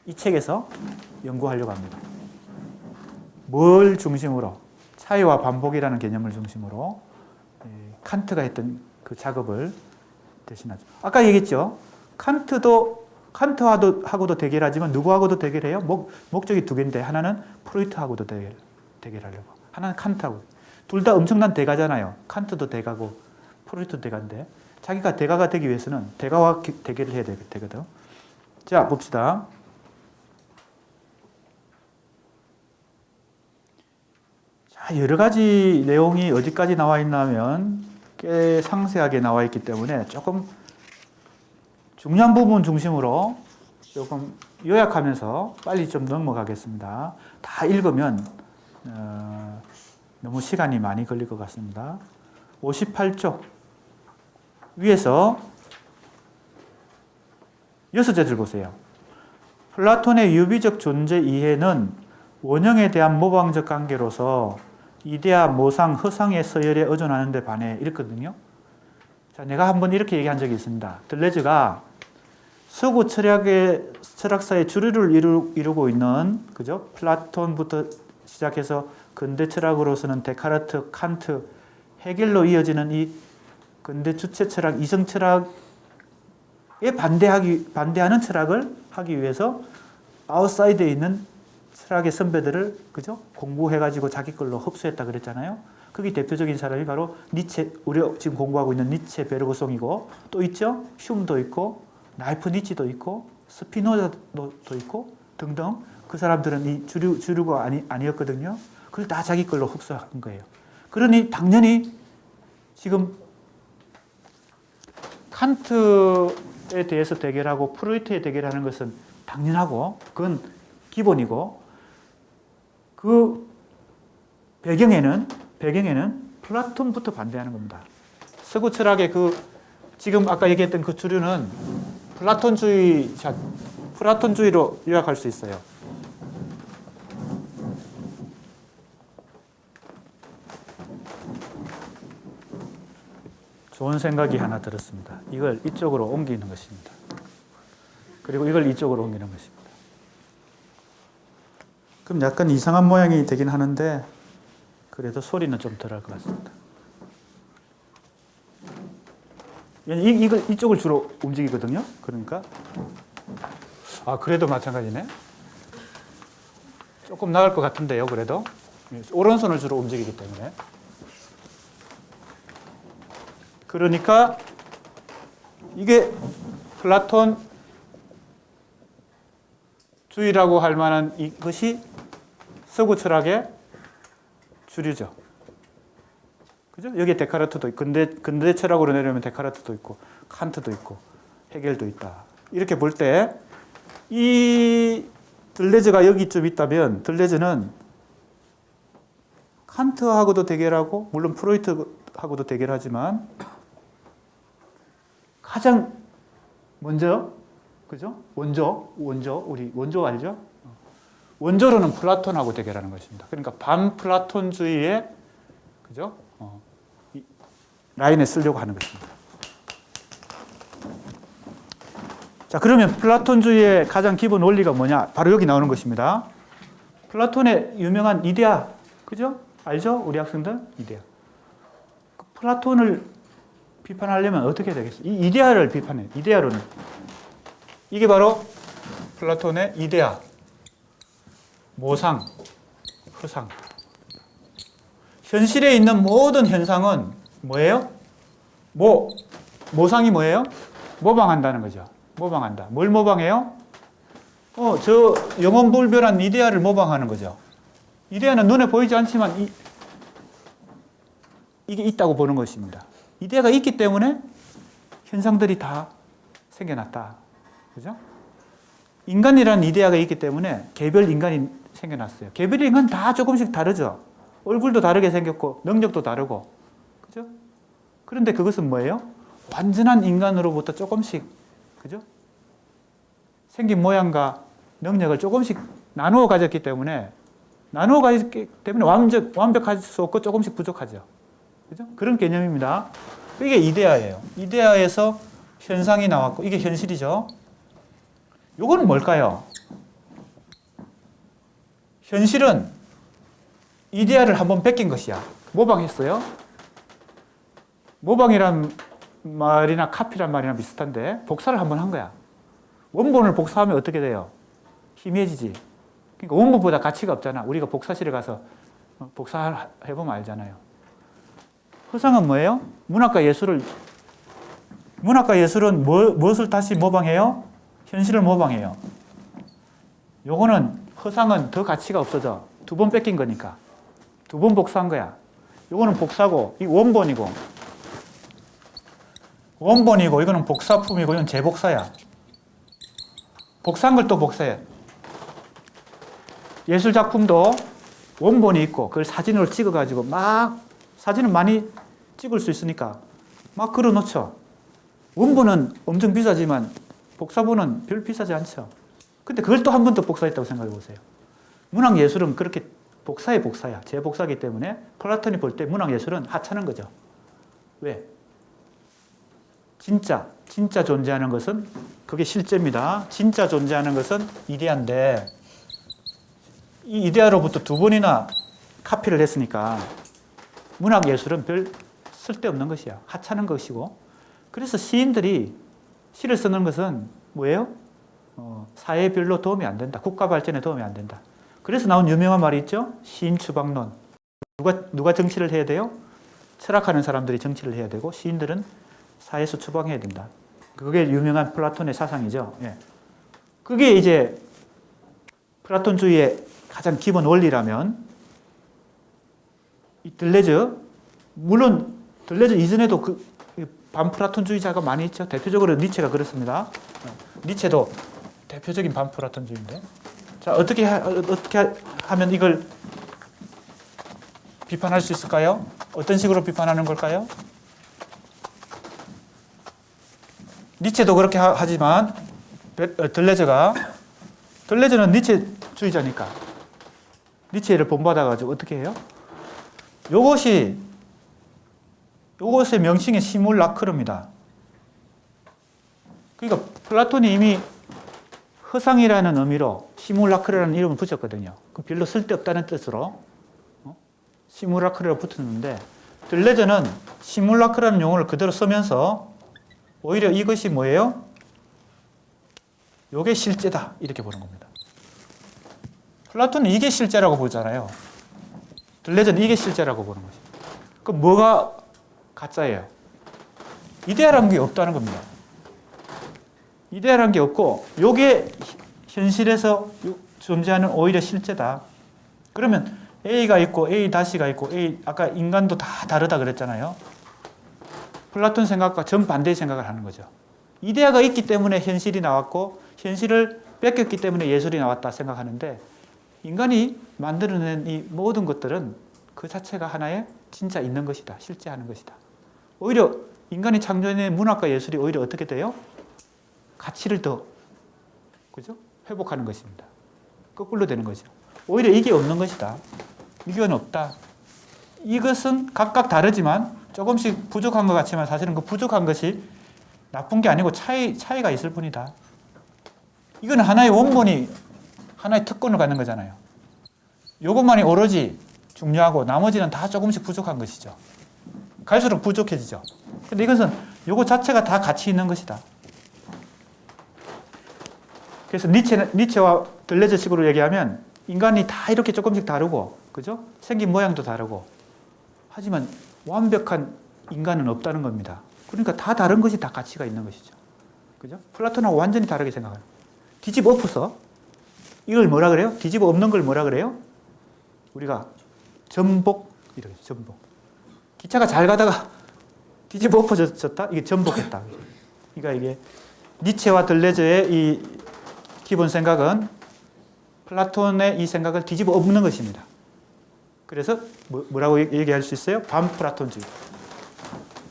이 책에서 연구하려고 합니다. 뭘 중심으로? 차이와 반복이라는 개념을 중심으로 칸트가 했던 그 작업을 대신하죠. 아까 얘기했죠. 칸트하고도 대결하지만 누구하고도 대결해요? 목적이 두 개인데 하나는 프로이트하고도 대결하려고. 하나는 칸트하고. 둘 다 엄청난 대가잖아요. 칸트도 대가고 프로이트도 대가인데 자기가 대가가 되기 위해서는 대가와 대결을 해야 되거든. 자, 봅시다. 자, 여러 가지 내용이 어디까지 나와 있냐면 꽤 상세하게 나와 있기 때문에 조금 중요한 부분 중심으로 조금 요약하면서 빨리 좀 넘어가겠습니다. 다 읽으면 너무 시간이 많이 걸릴 것 같습니다. 58쪽 위에서 6줄 보세요. 플라톤의 유비적 존재 이해는 원형에 대한 모방적 관계로서 이데아, 모상, 허상의 서열에 의존하는 데 반해 이랬거든요. 자, 내가 한번 이렇게 얘기한 적이 있습니다. 들레즈가 서구 철학사의 주류를 이루고 있는 그죠? 플라톤부터 시작해서 근대 철학으로서는 데카르트, 칸트, 헤겔로 이어지는 이 근대 주체 철학, 이성 철학에 반대하는 철학을 하기 위해서 아웃사이드에 있는 철학의 선배들을 그죠? 공부해가지고 자기 걸로 흡수했다 그랬잖아요. 그게 대표적인 사람이 바로 니체, 우리가 지금 공부하고 있는 니체, 베르그송이고 또 있죠? 흉도 있고 라이프니치도 있고 스피노자도 있고 등등. 그 사람들은 이 주류가 아니었거든요. 그걸 다 자기 걸로 흡수한 거예요. 그러니 당연히 지금 칸트에 대해서 대결하고 프로이트에 대결하는 것은 당연하고 그건 기본이고 그 배경에는 플라톤부터 반대하는 겁니다. 서구 철학의 지금 아까 얘기했던 그 주류는 플라톤주의로 요약할 수 있어요. 좋은 생각이 하나 들었습니다. 이걸 이쪽으로 옮기는 것입니다. 그리고 이걸 이쪽으로 옮기는 것입니다. 그럼 약간 이상한 모양이 되긴 하는데 그래도 소리는 좀 덜할 것 같습니다. 이걸 이쪽을 주로 움직이거든요. 그러니까 그래도 마찬가지네. 조금 나을 것 같은데요. 그래도 오른손을 주로 움직이기 때문에. 그러니까 이게 플라톤주의라고 할 만한 이것이 서구 철학의 주류죠. 그죠? 여기에 데카르트도 있고, 근대 철학으로 내려오면 데카르트도 있고, 칸트도 있고, 헤겔도 있다. 이렇게 볼 때, 이 들레즈가 여기쯤 있다면, 들레즈는 칸트하고도 대결하고, 물론 프로이트하고도 대결하지만, 가장 먼저, 그죠? 우리 원조 알죠? 원조로는 플라톤하고 대결하는 것입니다. 그러니까 반플라톤주의의, 그죠? 이 라인에 쓰려고 하는 것입니다. 자, 그러면 플라톤주의의 가장 기본 원리가 뭐냐? 바로 여기 나오는 것입니다. 플라톤의 유명한 이데아, 그죠? 알죠? 우리 학생들? 이데아. 플라톤을 비판하려면 어떻게 되겠어요? 이 이데아를 비판해요. 이데아로는. 이게 바로 플라톤의 이데아. 모상, 허상. 현실에 있는 모든 현상은 뭐예요? 모상이 뭐예요? 모방한다는 거죠. 모방한다. 뭘 모방해요? 저 영원불변한 이데아를 모방하는 거죠. 이데아는 눈에 보이지 않지만 이게 있다고 보는 것입니다. 이데아가 있기 때문에 현상들이 다 생겨났다. 그죠? 인간이라는 이데아가 있기 때문에 개별 인간이 생겨났어요. 개별 인간 다 조금씩 다르죠. 얼굴도 다르게 생겼고 능력도 다르고, 그죠? 그런데 그것은 뭐예요? 완전한 인간으로부터 조금씩, 그죠? 생긴 모양과 능력을 조금씩 나누어 가졌기 때문에 완벽할 수 없고 조금씩 부족하죠. 그죠? 그런 개념입니다. 이게 이데아예요. 이데아에서 현상이 나왔고 이게 현실이죠. 요거는 뭘까요? 현실은 이데아를 한번 뺏긴 것이야. 모방했어요. 모방이란 말이나 카피란 말이나 비슷한데 복사를 한번 한 거야. 원본을 복사하면 어떻게 돼요? 희미해지지. 그러니까 원본보다 가치가 없잖아. 우리가 복사실에 가서 복사해보면 알잖아요. 허상은 뭐예요? 문학과 예술은 무엇을 다시 모방해요? 현실을 모방해요. 요거는 허상은 더 가치가 없어져. 2번 뺏긴 거니까. 2번 복사한 거야. 요거는 복사고, 이 원본이고, 이거는 복사품이고, 이건 재복사야. 복사한 걸 또 복사해. 예술 작품도 원본이 있고, 그걸 사진으로 찍어가지고 사진을 많이 찍을 수 있으니까 막 걸어놓죠. 원본은 엄청 비싸지만 복사본은 별 비싸지 않죠. 근데 그걸 또 한 번 더 복사했다고 생각해 보세요. 문학 예술은 그렇게 복사야. 재복사기 때문에 플라톤이 볼 때 문학 예술은 하찮은 거죠. 왜? 진짜 존재하는 것은 그게 실제입니다. 진짜 존재하는 것은 이데아인데 이 이데아로부터 2번이나 카피를 했으니까 문학 예술은 별 쓸데없는 것이야. 하찮은 것이고. 그래서 시인들이 시를 쓰는 것은 뭐예요? 사회에 별로 도움이 안 된다. 국가 발전에 도움이 안 된다. 그래서 나온 유명한 말이 있죠. 시인 추방론. 누가 정치를 해야 돼요? 철학하는 사람들이 정치를 해야 되고 시인들은 사회에서 추방해야 된다. 그게 유명한 플라톤의 사상이죠. 예. 그게 이제 플라톤주의의 가장 기본 원리라면 이 들레즈, 물론 들레즈 이전에도 그 반플라톤주의자가 많이 있죠. 대표적으로 니체가 그렇습니다. 니체도 대표적인 반플라톤주의인데. 자, 어떻게 하면 이걸 비판할 수 있을까요? 어떤 식으로 비판하는 걸까요? 니체도 그렇게 하지만 들레즈가 들레즈는 니체주의자니까 니체를 본받아가지고 어떻게 해요? 요것의 명칭이 시뮬라크르입니다. 그러니까 플라톤이 이미 허상이라는 의미로 시뮬라크르라는 이름을 붙였거든요. 그 별로 쓸데없다는 뜻으로 시뮬라크르가 붙었는데 들레즈는 시뮬라크라는 용어를 그대로 쓰면서 오히려 이것이 뭐예요? 요게 실제다 이렇게 보는 겁니다. 플라톤은 이게 실제라고 보잖아요. 들레즈는 이게 실제라고 보는 거죠. 그럼 뭐가 가짜예요? 이데아라는 게 없다는 겁니다. 이데아라는 게 없고 요게 현실에서 존재하는 오히려 실제다. 그러면 A가 있고 A-가 있고 아까 인간도 다 다르다 그랬잖아요. 플라톤 생각과 정반대의 생각을 하는 거죠. 이데아가 있기 때문에 현실이 나왔고 현실을 뺏겼기 때문에 예술이 나왔다 생각하는데 인간이 만들어낸 이 모든 것들은 그 자체가 하나의 진짜 있는 것이다. 실제 하는 것이다. 오히려 인간이 창조해낸 문학과 예술이 오히려 어떻게 돼요? 가치를 더 그죠? 회복하는 것입니다. 거꾸로 되는 거죠. 오히려 이게 없는 것이다. 이건 없다. 이것은 각각 다르지만 조금씩 부족한 것 같지만 사실은 그 부족한 것이 나쁜 게 아니고 차이가 있을 뿐이다. 이건 하나의 원본이 하나의 특권을 갖는 거잖아요. 이것만이 오로지 중요하고 나머지는 다 조금씩 부족한 것이죠. 갈수록 부족해지죠. 근데 이것은 이거 자체가 다 가치 있는 것이다. 그래서 니체와 들레즈식으로 얘기하면 인간이 다 이렇게 조금씩 다르고, 그죠? 생긴 모양도 다르고, 하지만 완벽한 인간은 없다는 겁니다. 그러니까 다 다른 것이 다 가치가 있는 것이죠. 그죠? 플라톤하고 완전히 다르게 생각하는. 뒤집어 엎어서 이걸 뭐라 그래요? 뒤집어 엎는 걸 뭐라 그래요? 우리가 전복, 이렇게 전복. 기차가 잘 가다가 뒤집어 엎어졌다? 이게 전복했다. 그러니까 이게 니체와 들레즈의 이 기본 생각은 플라톤의 이 생각을 뒤집어 엎는 것입니다. 그래서 뭐라고 얘기할 수 있어요? 반플라톤주의.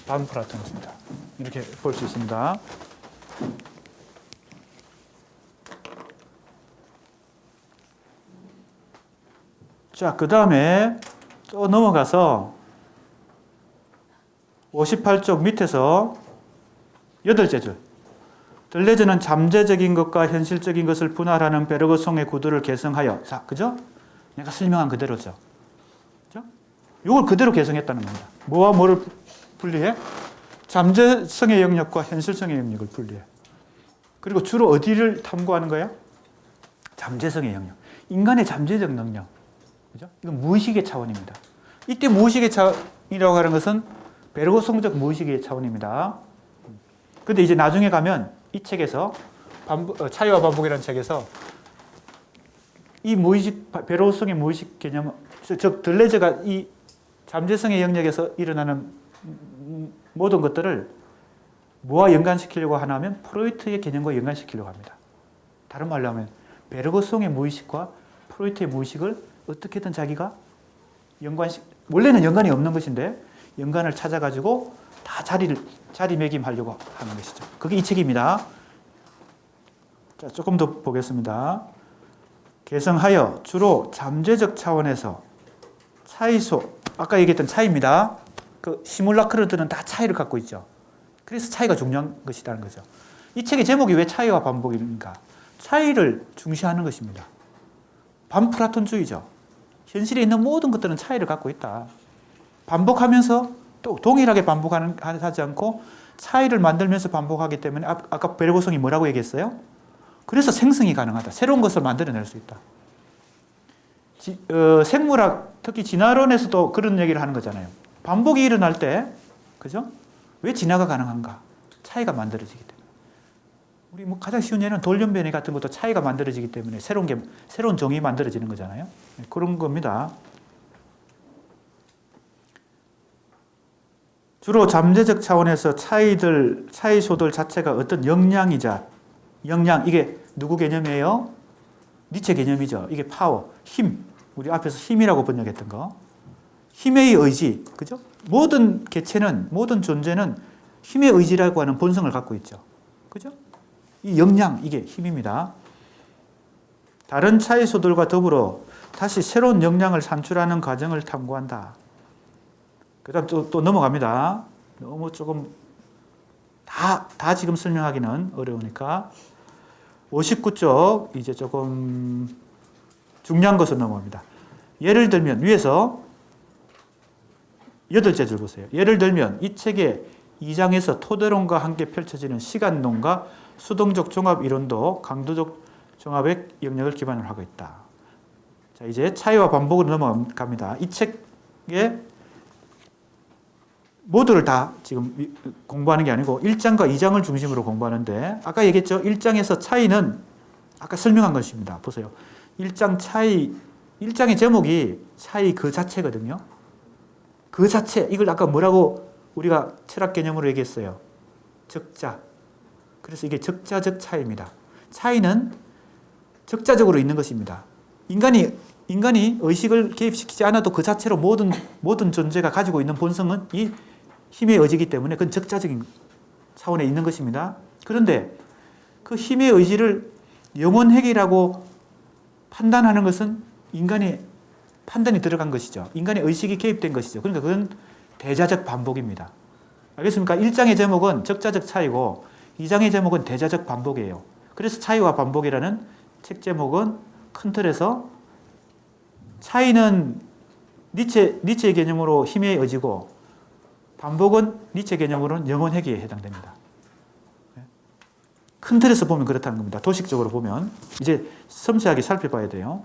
반플라톤주의다. 이렇게 볼 수 있습니다. 자, 그 다음에 또 넘어가서 58쪽 밑에서 8째 줄. 들레즈는 잠재적인 것과 현실적인 것을 분할하는 베르그송의 구도를 개성하여. 자, 그죠? 내가 설명한 그대로죠. 그죠? 이걸 그대로 개성했다는 겁니다. 뭐와 뭐를 분리해? 잠재성의 영역과 현실성의 영역을 분리해. 그리고 주로 어디를 탐구하는 거예요? 잠재성의 영역. 인간의 잠재적 능력. 그죠? 이건 무의식의 차원입니다. 이때 무의식의 차원이라고 하는 것은 베르그송적 무의식의 차원입니다. 근데 이제 나중에 가면 이 책에서 차이와 반복이라는 책에서 이 무의식, 베르그송의 무의식 개념, 즉 들레즈가 이 잠재성의 영역에서 일어나는 모든 것들을 뭐와 연관시키려고 하냐면 프로이트의 개념과 연관시키려고 합니다. 다른 말로 하면 베르그송의 무의식과 프로이트의 무의식을 어떻게든 자기가 원래는 연관이 없는 것인데 연관을 찾아가지고 다 자리매김하려고 하는 것이죠. 그게 이 책입니다. 자, 조금 더 보겠습니다. 개성하여 주로 잠재적 차원에서 차이소, 아까 얘기했던 차이입니다. 그 시뮬라크르들은 다 차이를 갖고 있죠. 그래서 차이가 중요한 것이라는 거죠. 이 책의 제목이 왜 차이와 반복입니까? 차이를 중시하는 것입니다. 반플라톤주의죠. 현실에 있는 모든 것들은 차이를 갖고 있다. 반복하면서 또 동일하게 반복하지 않고 차이를 만들면서 반복하기 때문에 아까 베르그송이 뭐라고 얘기했어요? 그래서 생성이 가능하다. 새로운 것을 만들어낼 수 있다. 생물학, 특히 진화론에서도 그런 얘기를 하는 거잖아요. 반복이 일어날 때, 그죠? 왜 진화가 가능한가? 차이가 만들어지기 때문에. 우리 뭐 가장 쉬운 예는 돌연변이 같은 것도 차이가 만들어지기 때문에 새로운 종이 만들어지는 거잖아요. 그런 겁니다. 주로 잠재적 차원에서 차이소들 자체가 어떤 영양, 이게 누구 개념이에요? 니체 개념이죠. 이게 파워, 힘. 우리 앞에서 힘이라고 번역했던 거. 힘의 의지, 그죠? 모든 개체는, 모든 존재는 힘의 의지라고 하는 본성을 갖고 있죠. 그죠? 이 역량, 이게 힘입니다. 다른 차이소들과 더불어 다시 새로운 역량을 산출하는 과정을 탐구한다. 그 다음 또 넘어갑니다. 너무 조금 다 지금 설명하기는 어려우니까 59쪽 이제 조금 중요한 것을 넘어갑니다. 예를 들면 위에서 8째 줄 보세요. 예를 들면 이 책의 2장에서 토대론과 함께 펼쳐지는 시간론과 수동적 종합 이론도 강도적 종합의 영역을 기반으로 하고 있다. 자, 이제 차이와 반복으로 넘어갑니다. 이 책에 모두를 다 지금 공부하는 게 아니고 1장과 2장을 중심으로 공부하는데 아까 얘기했죠. 1장에서 차이는 아까 설명한 것입니다. 보세요. 1장의 제목이 차이 그 자체거든요. 그 자체, 이걸 아까 뭐라고 우리가 철학 개념으로 얘기했어요. 적자. 그래서 이게 적자적 차이입니다. 차이는 적자적으로 있는 것입니다. 인간이 의식을 개입시키지 않아도 그 자체로 모든 존재가 가지고 있는 본성은 이 힘의 의지이기 때문에 그건 적자적인 차원에 있는 것입니다. 그런데 그 힘의 의지를 영혼핵이라고 판단하는 것은 인간의 판단이 들어간 것이죠. 인간의 의식이 개입된 것이죠. 그러니까 그건 대자적 반복입니다. 알겠습니까? 1장의 제목은 적자적 차이고 2장의 제목은 대자적 반복이에요. 그래서 차이와 반복이라는 책 제목은 큰 틀에서 차이는 니체의 개념으로 힘의 의지고 반복은 니체 개념으로는 영혼회귀에 해당됩니다. 큰 틀에서 보면 그렇다는 겁니다. 도식적으로 보면 이제 섬세하게 살펴봐야 돼요.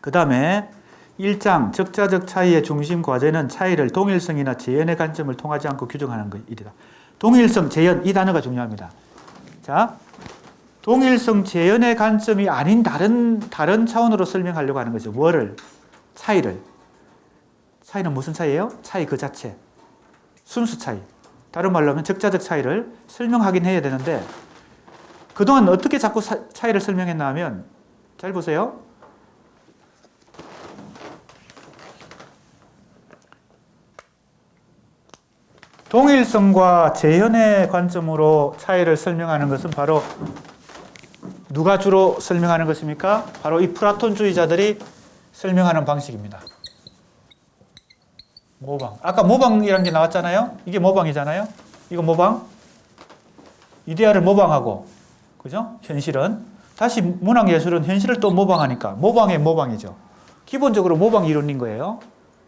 그 다음에 1장 적자적 차이의 중심 과제는 차이를 동일성이나 재현의 관점을 통하지 않고 규정하는 일이다. 동일성, 재현 이 단어가 중요합니다. 자, 동일성, 재현의 관점이 아닌 다른 차원으로 설명하려고 하는 거죠. 뭐를? 차이를. 차이는 무슨 차이예요? 차이 그 자체. 순수 차이. 다른 말로 하면 적자적 차이를 설명하긴 해야 되는데 그동안 어떻게 자꾸 차이를 설명했나 하면 잘 보세요. 동일성과 재현의 관점으로 차이를 설명하는 것은 바로 누가 주로 설명하는 것입니까? 바로 이 플라톤주의자들이 설명하는 방식입니다. 모방. 아까 모방이라는 게 나왔잖아요. 이게 모방이잖아요. 이거 모방. 이데아를 모방하고, 그죠? 현실은. 다시 문학예술은 현실을 또 모방하니까 모방의 모방이죠. 기본적으로 모방 이론인 거예요.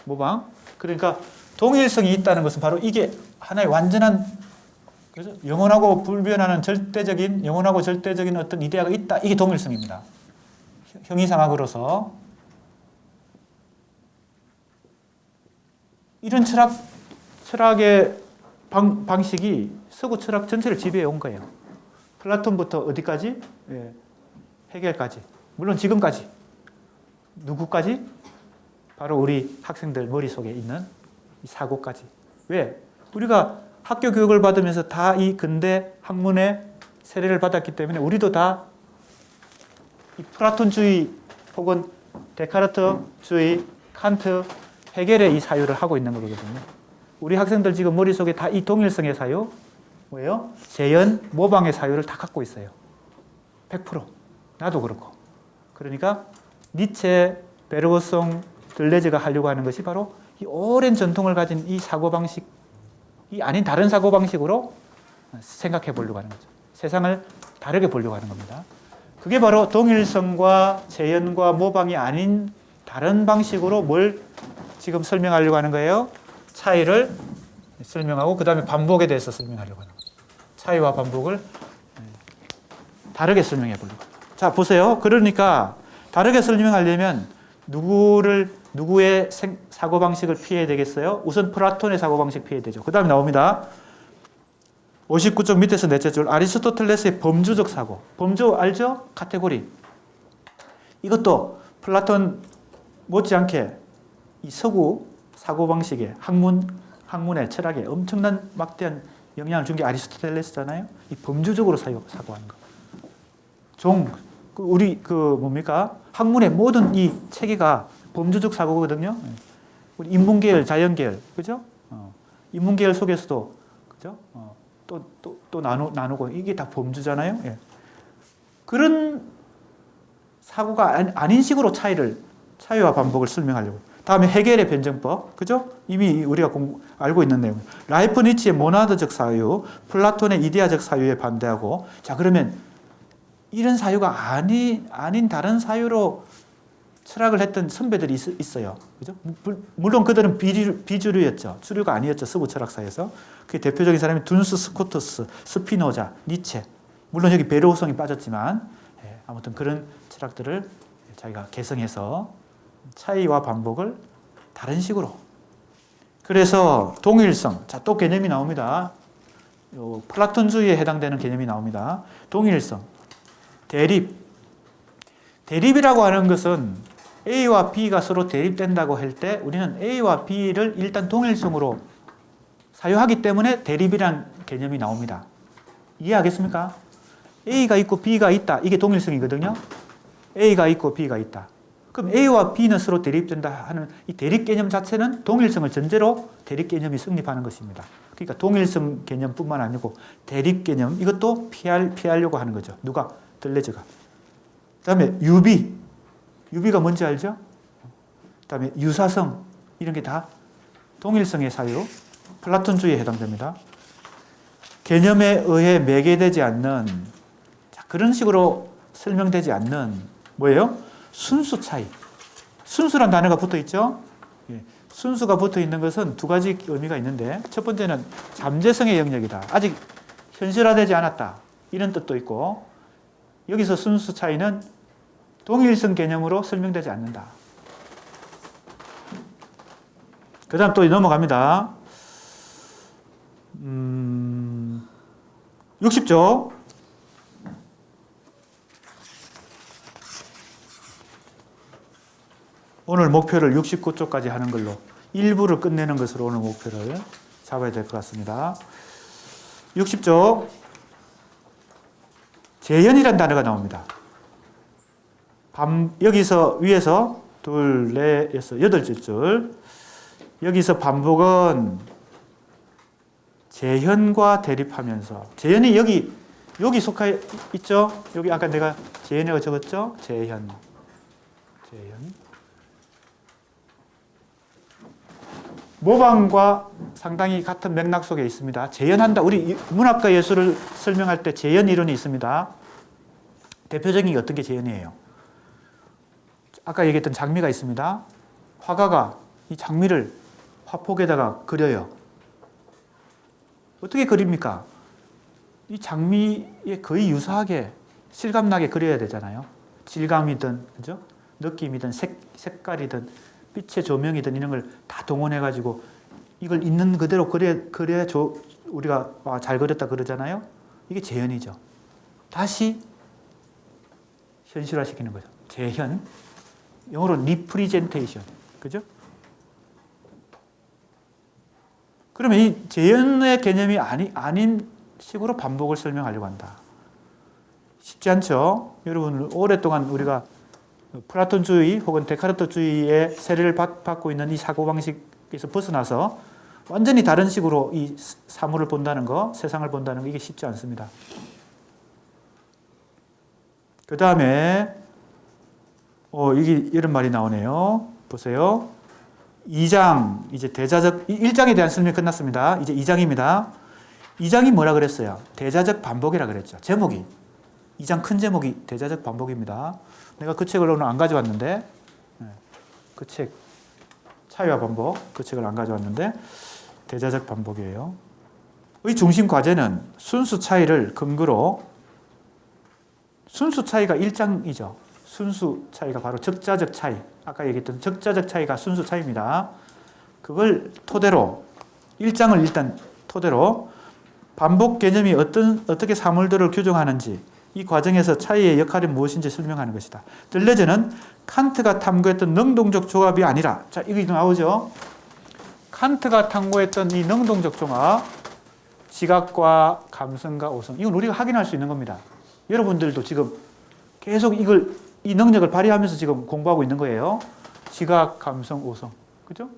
모방. 그러니까 동일성이 있다는 것은 바로 이게 하나의 완전한, 그죠? 영원하고 불변하는 영원하고 절대적인 어떤 이데아가 있다. 이게 동일성입니다. 형이상학으로서. 이런 철학의 방식이 서구 철학 전체를 지배해 온 거예요. 플라톤부터 어디까지? 예, 헤겔까지. 물론 지금까지. 누구까지? 바로 우리 학생들 머릿속에 있는 이 사고까지. 왜? 우리가 학교 교육을 받으면서 다 이 근대 학문의 세례를 받았기 때문에 우리도 다 이 플라톤주의 혹은 데카르트주의, 칸트, 헤겔의 이 사유를 하고 있는 거거든요. 우리 학생들 지금 머릿속에 다 이 동일성의 사유, 뭐예요? 재현, 모방의 사유를 다 갖고 있어요. 100%. 나도 그렇고. 그러니까 니체, 베르그송, 들레즈가 하려고 하는 것이 바로 이 오랜 전통을 가진 이 사고방식이 아닌 다른 사고방식으로 생각해 보려고 하는 거죠. 세상을 다르게 보려고 하는 겁니다. 그게 바로 동일성과 재현과 모방이 아닌 다른 방식으로 뭘 지금 설명하려고 하는 거예요? 차이를 설명하고 그 다음에 반복에 대해서 설명하려고 하는 거예요. 차이와 반복을 다르게 설명해 보려고 합니다. 자, 보세요. 그러니까 다르게 설명하려면 누구의 사고방식을 피해야 되겠어요? 우선 플라톤의 사고방식 피해야 되죠. 그 다음에 나옵니다. 59쪽 밑에서 넷째 줄 아리스토텔레스의 범주적 사고. 범주 알죠? 카테고리. 이것도 플라톤 못지않게 이 서구 사고방식에 학문의 철학에 엄청난 막대한 영향을 준 게 아리스토텔레스잖아요. 이 범주적으로 사고하는 거. 우리 뭡니까? 학문의 모든 이 체계가 범주적 사고거든요. 우리 인문계열, 자연계열, 그죠? 인문계열 속에서도 그죠? 또 나누고 이게 다 범주잖아요. 예. 그런 사고가 아닌 식으로 차이와 반복을 설명하려고. 다음에 헤겔의 변증법, 그죠? 이미 우리가 알고 있는 내용. 라이프니츠의 모나드적 사유, 플라톤의 이데아적 사유에 반대하고, 자 그러면 이런 사유가 아닌 다른 사유로 철학을 했던 선배들이 있어요. 그죠? 물론 그들은 비주류였죠. 주류가 아니었죠. 서구 철학사에서. 그 대표적인 사람이 둔스 스코투스, 스피노자, 니체. 물론 여기 베르호성이 빠졌지만, 아무튼 그런 철학들을 자기가 개성해서 차이와 반복을 다른 식으로. 그래서 동일성. 자, 또 개념이 나옵니다. 플라톤주의에 해당되는 개념이 나옵니다. 동일성. 대립이라고 하는 것은 A와 B가 서로 대립된다고 할 때 우리는 A와 B를 일단 동일성으로 사유하기 때문에 대립이란 개념이 나옵니다. 이해하겠습니까? A가 있고 B가 있다. 이게 동일성이거든요. A가 있고 B가 있다. 그럼 A와 B는 서로 대립된다 하는 이 대립 개념 자체는 동일성을 전제로 대립 개념이 성립하는 것입니다. 그러니까 동일성 개념뿐만 아니고 대립 개념 이것도 피하려고 하는 거죠. 누가? 들레즈가. 그다음에 유비가 뭔지 알죠? 그다음에 유사성 이런 게 다 동일성의 사유, 플라톤주의에 해당됩니다. 개념에 의해 매개되지 않는 그런 식으로 설명되지 않는 뭐예요? 순수 차이. 순수란 단어가 붙어 있죠? 순수가 붙어 있는 것은 두 가지 의미가 있는데 첫 번째는 잠재성의 영역이다. 아직 현실화되지 않았다. 이런 뜻도 있고 여기서 순수 차이는 동일성 개념으로 설명되지 않는다. 그 다음 또 넘어갑니다. 60조. 오늘 목표를 69조까지 하는 걸로 일부를 끝내는 것으로 오늘 목표를 잡아야 될 것 같습니다. 60조. 재현이라는 단어가 나옵니다. 여기서 위에서 둘, 넷, 여섯, 8줄. 여기서 반복은 재현과 대립하면서 재현이 여기 속해 있죠? 여기 아까 내가 재현이라고 적었죠? 재현. 모방과 상당히 같은 맥락 속에 있습니다. 재현한다. 우리 문학과 예술을 설명할 때 재현 이론이 있습니다. 대표적인 게 어떤 게 재현이에요? 아까 얘기했던 장미가 있습니다. 화가가 이 장미를 화폭에다가 그려요. 어떻게 그립니까? 이 장미에 거의 유사하게 실감나게 그려야 되잖아요. 질감이든, 그죠? 느낌이든, 색깔이든, 빛의 조명이든 이런 걸 다 동원해가지고 이걸 있는 그대로 그려야 우리가 잘 그렸다 그러잖아요. 이게 재현이죠. 다시 현실화시키는 거죠. 재현. 영어로 representation. 그죠? 그러면 이 재현의 개념이 아닌 식으로 반복을 설명하려고 한다. 쉽지 않죠? 여러분, 오랫동안 우리가 플라톤주의 혹은 데카르트주의의 세례를 받고 있는 이 사고방식에서 벗어나서 완전히 다른 식으로 이 사물을 본다는 거, 세상을 본다는 거, 이게 쉽지 않습니다. 그 다음에 이게 이런 말이 나오네요. 보세요. 2장, 이제 대자적, 1장에 대한 설명이 끝났습니다. 이제 2장입니다. 2장이 뭐라 그랬어요? 대자적 반복이라 그랬죠. 제목이. 2장 큰 제목이 대자적 반복입니다. 내가 그 책을 오늘 안 가져왔는데, 그 책, 차이와 반복, 그 책을 안 가져왔는데, 대자적 반복이에요. 의 중심 과제는 순수 차이를 근거로, 순수 차이가 1장이죠. 순수 차이가 바로 적자적 차이. 아까 얘기했던 적자적 차이가 순수 차이입니다. 그걸 토대로, 1장을 일단 토대로 반복 개념이 어떻게 사물들을 규정하는지 이 과정에서 차이의 역할이 무엇인지 설명하는 것이다. 들레즈는 칸트가 탐구했던 능동적 조합이 아니라, 자, 이거 나오죠? 칸트가 탐구했던 이 능동적 조합, 지각과 감성과 오성. 이건 우리가 확인할 수 있는 겁니다. 여러분들도 지금 계속 이 능력을 발휘하면서 지금 공부하고 있는 거예요. 지각, 감성, 오성. 그죠?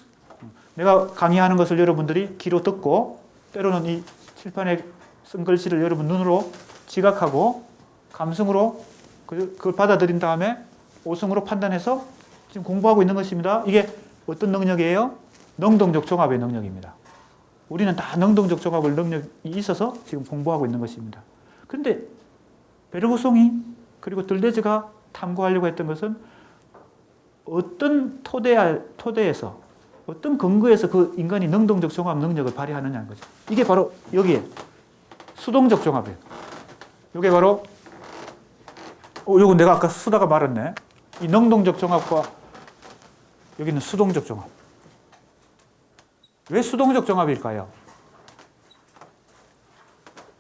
내가 강의하는 것을 여러분들이 귀로 듣고, 때로는 이 칠판에 쓴 글씨를 여러분 눈으로 지각하고, 감성으로 그걸 받아들인 다음에 5승으로 판단해서 지금 공부하고 있는 것입니다. 이게 어떤 능력이에요? 능동적 종합의 능력입니다. 우리는 다 능동적 종합을 능력이 있어서 지금 공부하고 있는 것입니다. 그런데 베르그송이 그리고 들레즈가 탐구하려고 했던 것은 어떤 토대에서 어떤 근거에서 그 인간이 능동적 종합 능력을 발휘하느냐는 거죠. 이게 바로 여기에 수동적 종합이에요. 이게 바로 요거 내가 아까 쓰다가 말았네. 이 능동적 종합과 여기는 수동적 종합. 왜 수동적 종합일까요?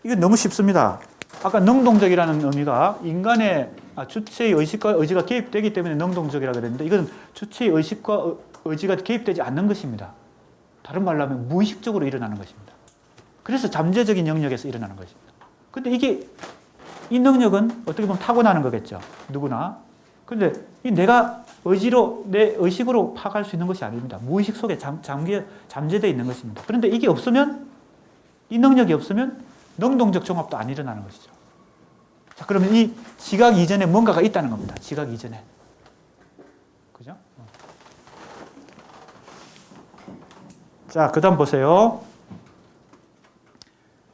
이건 너무 쉽습니다. 아까 능동적이라는 의미가 인간의 주체의 의식과 의지가 개입되기 때문에 능동적이라고 그랬는데 이건 주체의 의식과 의지가 개입되지 않는 것입니다. 다른 말로 하면 무의식적으로 일어나는 것입니다. 그래서 잠재적인 영역에서 일어나는 것입니다. 근데 이 능력은 어떻게 보면 타고나는 거겠죠. 누구나. 근데 내가 내 의식으로 파악할 수 있는 것이 아닙니다. 무의식 속에 잠재되어 있는 것입니다. 그런데 이게 없으면, 이 능력이 없으면 능동적 종합도 안 일어나는 것이죠. 자, 그러면 이 지각 이전에 뭔가가 있다는 겁니다. 지각 이전에. 그죠? 자, 그 다음 보세요.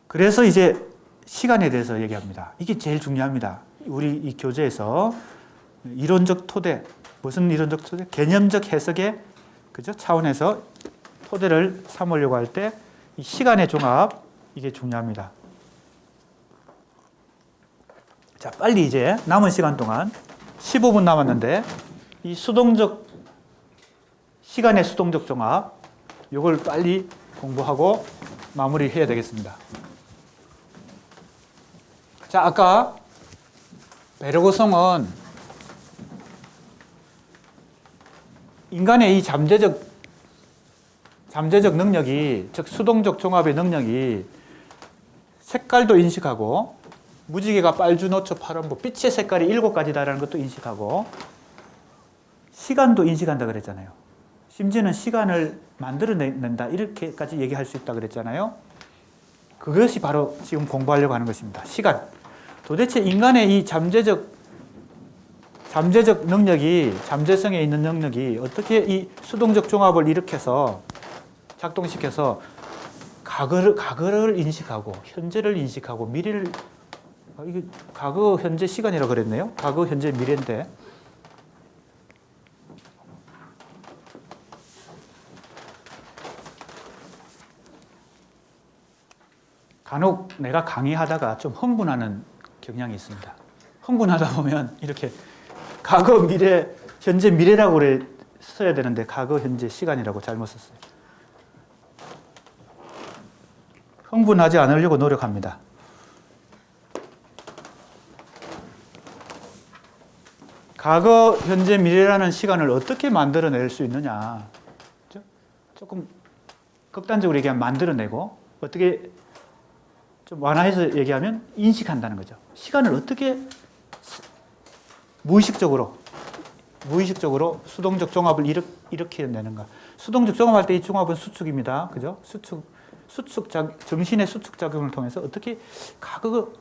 그래서 이제 시간에 대해서 얘기합니다. 이게 제일 중요합니다. 우리 이 교재에서 이론적 토대, 무슨 이론적 토대? 개념적 해석의 그죠? 차원에서 토대를 삼으려고 할 때 이 시간의 종합, 이게 중요합니다. 자, 빨리 이제 남은 시간 동안 15분 남았는데 이 시간의 수동적 종합, 이걸 빨리 공부하고 마무리해야 되겠습니다. 자, 아까 베르그송은 인간의 이 잠재적 능력이, 즉 수동적 종합의 능력이 색깔도 인식하고 무지개가 빨주노초 파란보 빛의 색깔이 7가지다라는 것도 인식하고 시간도 인식한다 그랬잖아요. 심지어는 시간을 만들어낸다 이렇게까지 얘기할 수 있다 그랬잖아요. 그것이 바로 지금 공부하려고 하는 것입니다. 시간. 도대체 인간의 이 잠재적 능력이, 잠재성에 있는 능력이 어떻게 이 수동적 종합을 일으켜서 작동시켜서 과거를 인식하고 현재를 인식하고 미래를, 이게 과거, 현재, 시간이라고 그랬네요. 과거, 현재, 미래인데 간혹 내가 강의하다가 좀 흥분하는 경향이 있습니다. 흥분하다 보면 이렇게 과거, 미래, 현재, 미래라고 써야 되는데 과거, 현재, 시간이라고 잘못 썼어요. 흥분하지 않으려고 노력합니다. 과거, 현재, 미래라는 시간을 어떻게 만들어낼 수 있느냐. 조금 극단적으로 얘기하면 만들어내고, 어떻게 좀 완화해서 얘기하면 인식한다는 거죠. 시간을 어떻게 무의식적으로 수동적 종합을 일으켜내는가. 수동적 종합할 때 이 종합은 수축입니다. 그죠? 정신의 수축 작용을 통해서 어떻게 과거,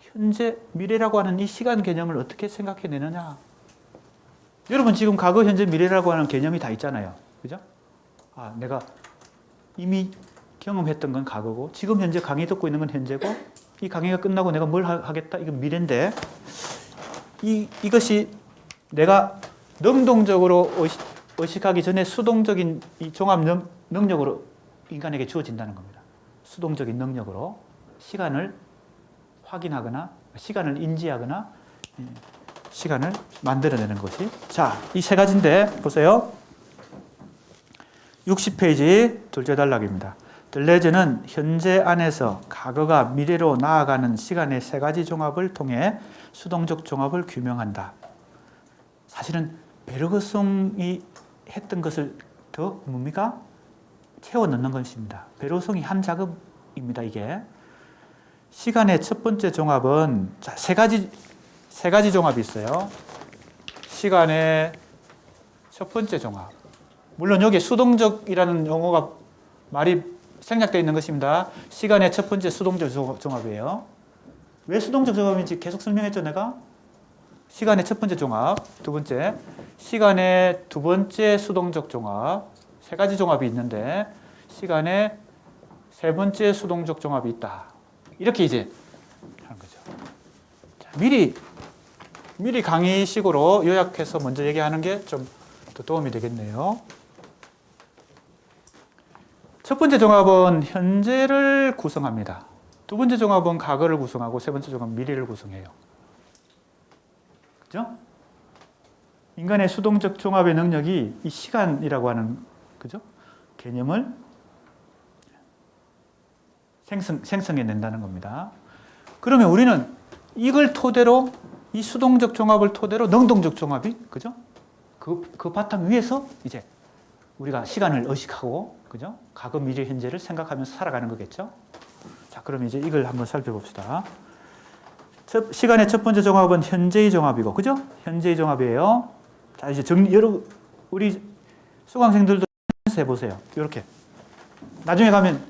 현재, 미래라고 하는 이 시간 개념을 어떻게 생각해내느냐. 여러분 지금 과거, 현재, 미래라고 하는 개념이 다 있잖아요. 그죠? 내가 이미 경험했던 건 과거고 지금 현재 강의 듣고 있는 건 현재고 이 강의가 끝나고 내가 뭘 하겠다? 이건 미래인데 이것이 내가 능동적으로 의식하기 전에 수동적인 이 종합 능력으로 인간에게 주어진다는 겁니다. 수동적인 능력으로 시간을 확인하거나 시간을 인지하거나 시간을 만들어내는 것이. 자, 이 세 가지인데 보세요. 60페이지 둘째 단락입니다. 들레즈는 현재 안에서 과거가 미래로 나아가는 시간의 세 가지 종합을 통해 수동적 종합을 규명한다. 사실은 베르그송이 했던 것을 더 뭡니까? 채워 넣는 것입니다. 베르그송이 한 작업입니다. 이게 시간의 첫 번째 종합은 세 가지 종합이 있어요. 시간의 첫 번째 종합. 물론 여기 수동적이라는 용어가 말이 생략되어 있는 것입니다. 시간의 첫 번째 수동적 종합이에요. 왜 수동적 종합인지 계속 설명했죠, 내가? 시간의 첫 번째 종합, 두 번째 시간의 두 번째 수동적 종합, 세 가지 종합이 있는데 시간의 세 번째 수동적 종합이 있다. 이렇게 이제 하는 거죠. 자, 미리 강의식으로 요약해서 먼저 얘기하는 게 좀 더 도움이 되겠네요. 첫 번째 종합은 현재를 구성합니다. 두 번째 종합은 과거를 구성하고 세 번째 종합은 미래를 구성해요. 그죠? 인간의 수동적 종합의 능력이 이 시간이라고 하는 그죠? 개념을 생성해낸다는 겁니다. 그러면 우리는 이걸 토대로 이 수동적 종합을 토대로 능동적 종합이 그죠? 그 바탕 위에서 이제 우리가 시간을 의식하고 그죠? 과거, 미래, 현재를 생각하면서 살아가는 거겠죠? 자, 그럼 이제 이걸 한번 살펴봅시다. 시간의 첫 번째 종합은 현재의 종합이고, 그죠? 현재의 종합이에요. 자, 이제 우리 수강생들도 해보세요. 이렇게. 나중에 가면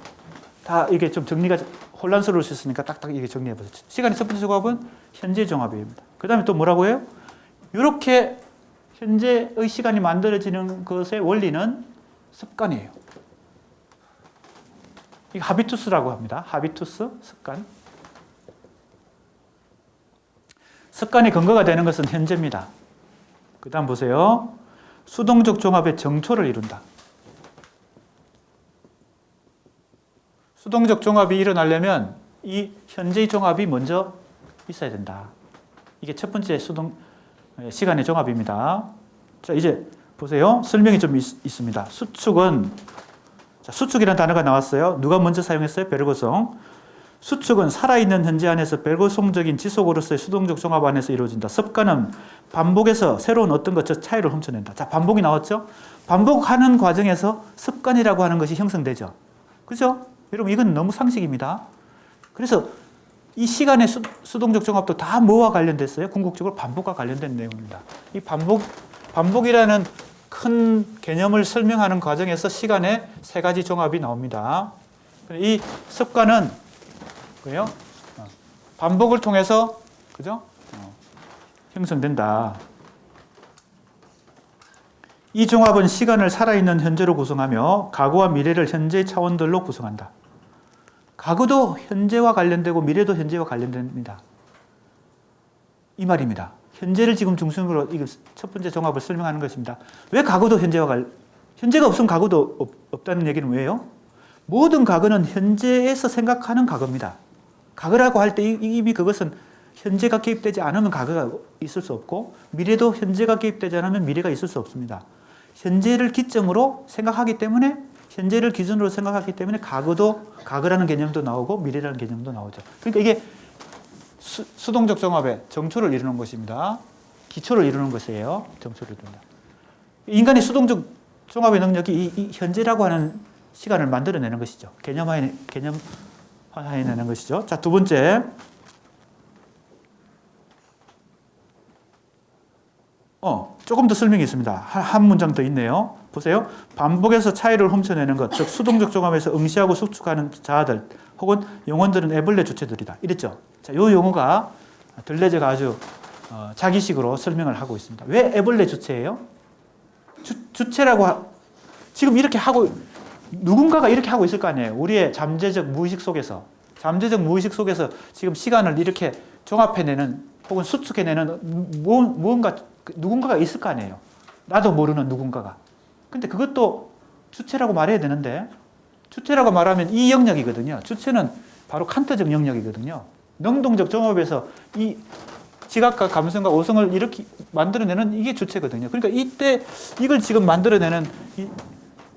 다 이게 좀 정리가 혼란스러울 수 있으니까 딱딱 이게 정리해보세요. 시간의 첫 번째 종합은 현재의 종합입니다. 그 다음에 또 뭐라고 해요? 이렇게 현재의 시간이 만들어지는 것의 원리는 습관이에요. 이 하비투스라고 합니다. 하비투스, 습관. 습관의 근거가 되는 것은 현재입니다. 그 다음 보세요. 수동적 종합의 정초를 이룬다. 수동적 종합이 일어나려면 이 현재의 종합이 먼저 있어야 된다. 이게 첫 번째 시간의 종합입니다. 자, 이제 보세요. 설명이 좀 있습니다. 수축은, 자, 수축이라는 단어가 나왔어요. 누가 먼저 사용했어요? 베르그송. 수축은 살아있는 현재 안에서 베르그송적인 지속으로서의 수동적 종합 안에서 이루어진다. 습관은 반복해서 새로운 어떤 것적 차이를 훔쳐낸다. 자, 반복이 나왔죠? 반복하는 과정에서 습관이라고 하는 것이 형성되죠. 그죠? 여러분, 이건 너무 상식입니다. 그래서 이 시간의 수동적 종합도 다 뭐와 관련됐어요? 궁극적으로 반복과 관련된 내용입니다. 이 반복이라는 큰 개념을 설명하는 과정에서 시간의 세 가지 종합이 나옵니다. 이 습관은 그래요? 반복을 통해서 그죠? 형성된다. 이 종합은 시간을 살아있는 현재로 구성하며 과거와 미래를 현재의 차원들로 구성한다. 과거도 현재와 관련되고 미래도 현재와 관련됩니다. 이 말입니다. 현재를 지금 중심으로 이거 첫 번째 종합을 설명하는 것입니다. 왜 과거도 현재가 없으면 과거도 없다는 얘기는 왜요? 모든 과거는 현재에서 생각하는 과거입니다. 과거라고 할 때 이미 그것은 현재가 개입되지 않으면 과거가 있을 수 없고 미래도 현재가 개입되지 않으면 미래가 있을 수 없습니다. 현재를 기점으로 생각하기 때문에 현재를 기준으로 생각하기 때문에 과거라는 개념도 나오고 미래라는 개념도 나오죠. 그러니까 이게 수동적 종합의 정초를 이루는 것입니다. 기초를 이루는 것이에요. 정초를 이룬다. 인간의 수동적 종합의 능력이 이 현재라고 하는 시간을 만들어내는 것이죠. 개념화해내는 것이죠. 자, 두 번째. 조금 더 설명이 있습니다. 한 문장 더 있네요. 보세요. 반복해서 차이를 훔쳐내는 것, 즉 수동적 종합에서 응시하고 수축하는 자아들 혹은 영혼들은 애벌레 주체들이다. 이랬죠. 자, 이 용어가 들레즈가 아주 자기식으로 설명을 하고 있습니다. 왜 애벌레 주체예요? 주체라고 지금 이렇게 하고 누군가가 이렇게 하고 있을 거 아니에요. 우리의 잠재적 무의식 속에서 지금 시간을 이렇게 종합해내는 혹은 수축해내는 누군가가 있을 거 아니에요. 나도 모르는 누군가가. 근데 그것도 주체라고 말해야 되는데 주체라고 말하면 이 영역이거든요. 주체는 바로 칸트적 영역이거든요. 능동적 종합에서 이 지각과 감성과 오성을 이렇게 만들어내는 이게 주체거든요. 그러니까 이때 이걸 지금 만들어내는 이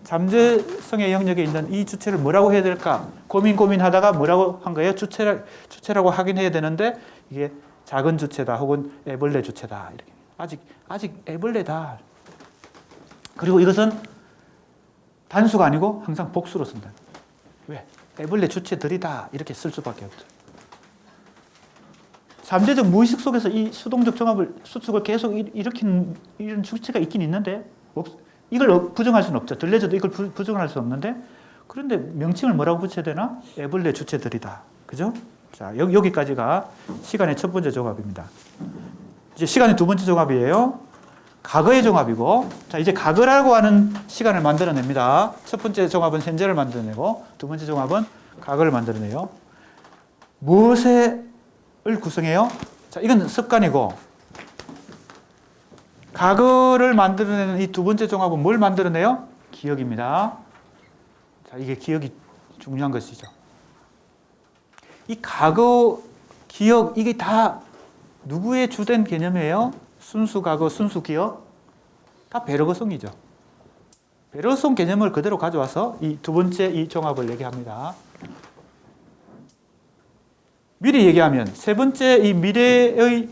잠재성의 영역에 있는 이 주체를 뭐라고 해야 될까 고민하다가 뭐라고 한 거예요? 주체라고 하긴 해야 되는데 이게 작은 주체다 혹은 애벌레 주체다 이렇게 아직 애벌레다. 그리고 이것은 단수가 아니고 항상 복수로 쓴다. 왜? 애벌레 주체들이다 이렇게 쓸 수밖에 없죠. 잠재적 무의식 속에서 이 수동적 수축을 계속 일으키는 이런 주체가 있긴 있는데 이걸 부정할 수는 없죠. 들레즈도 이걸 부정할 수 없는데 그런데 명칭을 뭐라고 붙여야 되나? 애벌레 주체들이다. 그죠? 자, 여기까지가 시간의 첫 번째 종합입니다. 이제 시간의 두 번째 종합이에요. 과거의 종합이고, 자, 이제 과거라고 하는 시간을 만들어냅니다. 첫 번째 종합은 현재를 만들어내고, 두 번째 종합은 과거를 만들어내요. 무엇을 구성해요? 자, 이건 습관이고, 과거를 만들어내는 이 두 번째 종합은 뭘 만들어내요? 기억입니다. 자, 이게 기억이 중요한 것이죠. 이 과거, 기억, 이게 다 누구의 주된 개념이에요? 순수 과거, 순수 기억? 다 베르그송이죠. 베르그송 개념을 그대로 가져와서 이 두 번째 이 종합을 얘기합니다. 미리 얘기하면 세 번째 이 미래의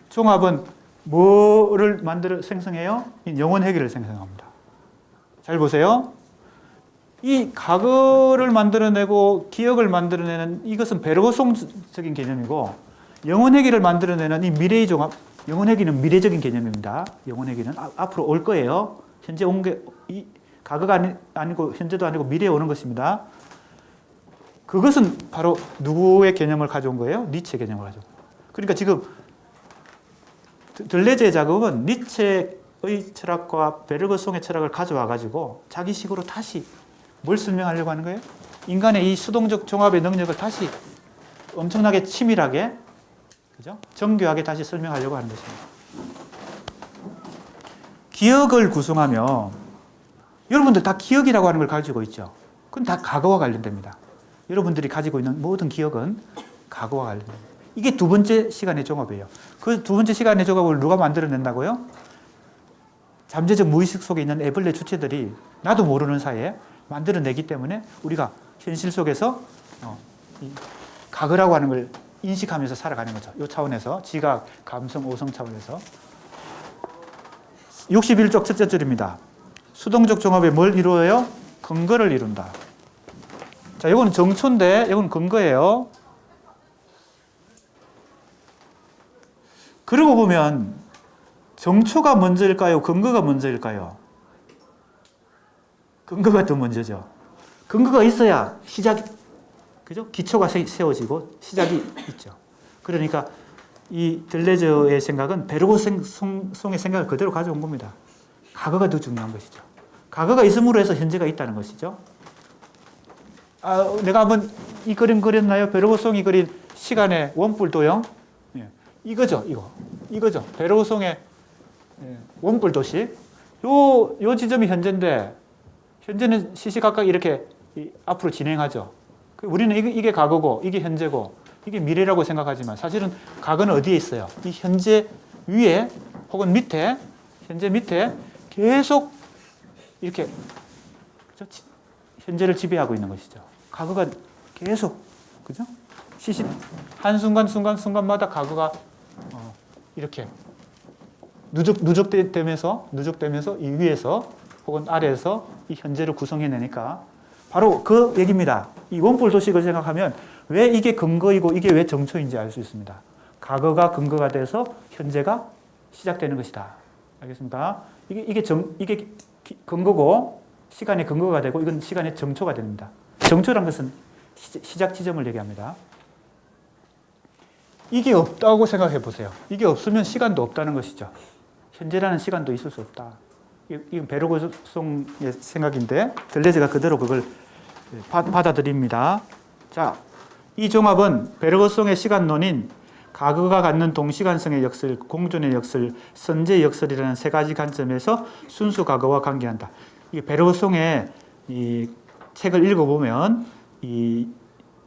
종합은 뭐를 생성해요? 영혼 회귀를 생성합니다. 잘 보세요. 이 과거를 만들어내고 기억을 만들어내는 이것은 베르그송적인 개념이고, 영혼 회귀를 만들어내는 이 미래의 종합, 영혼 회귀는 미래적인 개념입니다. 영혼 회귀는 앞으로 올 거예요. 현재 온 게 과거가 아니고 현재도 아니고 미래에 오는 것입니다. 그것은 바로 누구의 개념을 가져온 거예요? 니체의 개념을 가져온 거예요. 그러니까 지금 들레즈의 작업은 니체의 철학과 베르그송의 철학을 가져와 가지고 자기식으로 다시 뭘 설명하려고 하는 거예요? 인간의 이 수동적 종합의 능력을 다시 엄청나게 치밀하게, 그죠? 정교하게 다시 설명하려고 하는 것입니다. 기억을 구성하면 여러분들 다 기억이라고 하는 걸 가지고 있죠. 그건 다 과거와 관련됩니다. 여러분들이 가지고 있는 모든 기억은 과거와 관련됩니다. 이게 두 번째 시간의 종합이에요. 그 두 번째 시간의 종합을 누가 만들어낸다고요? 잠재적 무의식 속에 있는 애벌레 주체들이 나도 모르는 사이에 만들어내기 때문에 우리가 현실 속에서 이 과거라고 하는 걸 인식하면서 살아가는 거죠. 이 차원에서 지각, 감성, 오성 차원에서 61쪽 첫째 줄입니다. 수동적 종합에 뭘 이루어요? 근거를 이룬다. 자, 이거는 정초인데 이건 근거예요. 그러고 보면 정초가 먼저일까요? 근거가 먼저일까요? 근거가 더 먼저죠. 근거가 있어야 시작이, 그죠? 기초가 세워지고 시작이 있죠. 그러니까 이 들레즈의 생각은 베르그송의 생각을 그대로 가져온 겁니다. 과거가 더 중요한 것이죠. 과거가 있음으로 해서 현재가 있다는 것이죠. 내가 한번 이 그림 그렸나요? 베르그송이 그린 시간의 원뿔 도형. 이거죠, 이거죠. 베르그송의 원뿔 도식. 요 지점이 현재인데, 현재는 시시각각 이렇게 앞으로 진행하죠. 우리는 이게 과거고, 이게 현재고, 이게 미래라고 생각하지만 사실은 과거는 어디에 있어요? 이 현재 위에 혹은 밑에, 현재 밑에 계속 이렇게 현재를 지배하고 있는 것이죠. 과거가 계속, 그죠? 한순간마다 과거가 이렇게 누적되면서 이 위에서 혹은 아래에서 이 현재를 구성해내니까 바로 그 얘기입니다. 이 원뿔 도식을 생각하면 왜 이게 근거이고 이게 왜 정초인지 알 수 있습니다. 과거가 근거가 돼서 현재가 시작되는 것이다. 알겠습니까? 이게 근거고 시간의 근거가 되고 이건 시간의 정초가 됩니다. 정초란 것은 시작 지점을 얘기합니다. 이게 없다고 생각해 보세요. 이게 없으면 시간도 없다는 것이죠. 현재라는 시간도 있을 수 없다. 이건 베르그송의 생각인데 들레즈가 그대로 그걸 받아들입니다. 자, 이 종합은 베르그송의 시간론인 과거가 갖는 동시간성의 역설, 공존의 역설, 선제의 역설이라는 세 가지 관점에서 순수 과거와 관계한다. 이 베르그송의 이 책을 읽어보면 이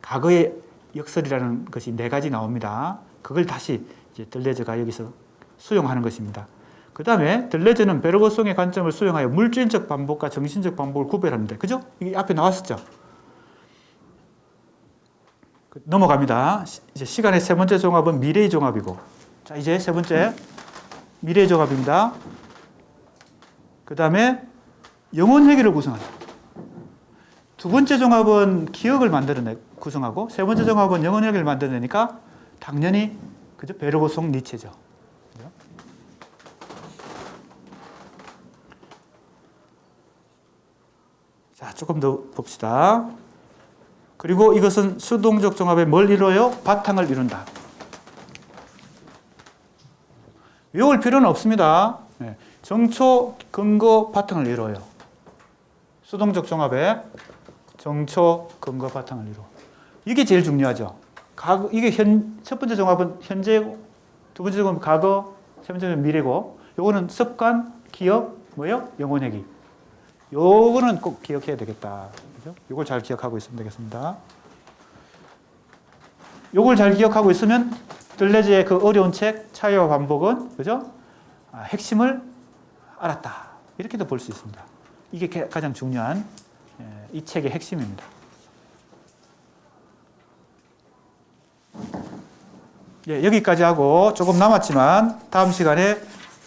과거의 역설이라는 것이 네 가지 나옵니다. 그걸 다시 이제 들레즈가 여기서 수용하는 것입니다. 그 다음에 들레즈는 베르그송의 관점을 수용하여 물질적 반복과 정신적 반복을 구별합니다. 그죠? 이게 앞에 나왔었죠? 넘어갑니다. 이제 시간의 세 번째 종합은 미래의 종합이고, 자, 이제 세 번째 미래의 종합입니다. 그 다음에 영혼 회귀를 구성한다. 두 번째 종합은 기억을 구성하고, 세 번째 종합은 영혼 회귀를 만들어내니까 당연히 그죠? 베르그송 니체죠. 그죠? 자, 조금 더 봅시다. 그리고 이것은 수동적 종합에 뭘 이루어요? 바탕을 이룬다. 외울 필요는 없습니다. 정초, 근거, 바탕을 이루어요. 수동적 종합의 정초, 근거, 바탕을 이루어. 이게 제일 중요하죠. 이게 첫 번째 종합은 현재고, 두 번째 종합은 과거, 세 번째는 미래고, 요거는 습관, 기억, 뭐요? 영혼회귀. 요거는 꼭 기억해야 되겠다. 그죠? 요걸 잘 기억하고 있으면 되겠습니다. 요걸 잘 기억하고 있으면 들레즈의 그 어려운 책 차이와 반복은 그죠? 핵심을 알았다. 이렇게도 볼 수 있습니다. 이게 가장 중요한 이 책의 핵심입니다. 여기까지 하고 조금 남았지만 다음 시간에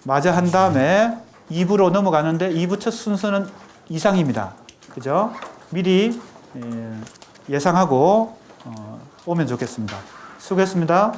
마저 한 다음에 2부로 넘어가는데 2부 첫 순서는 이상입니다. 그죠? 미리 예상하고 오면 좋겠습니다. 수고했습니다.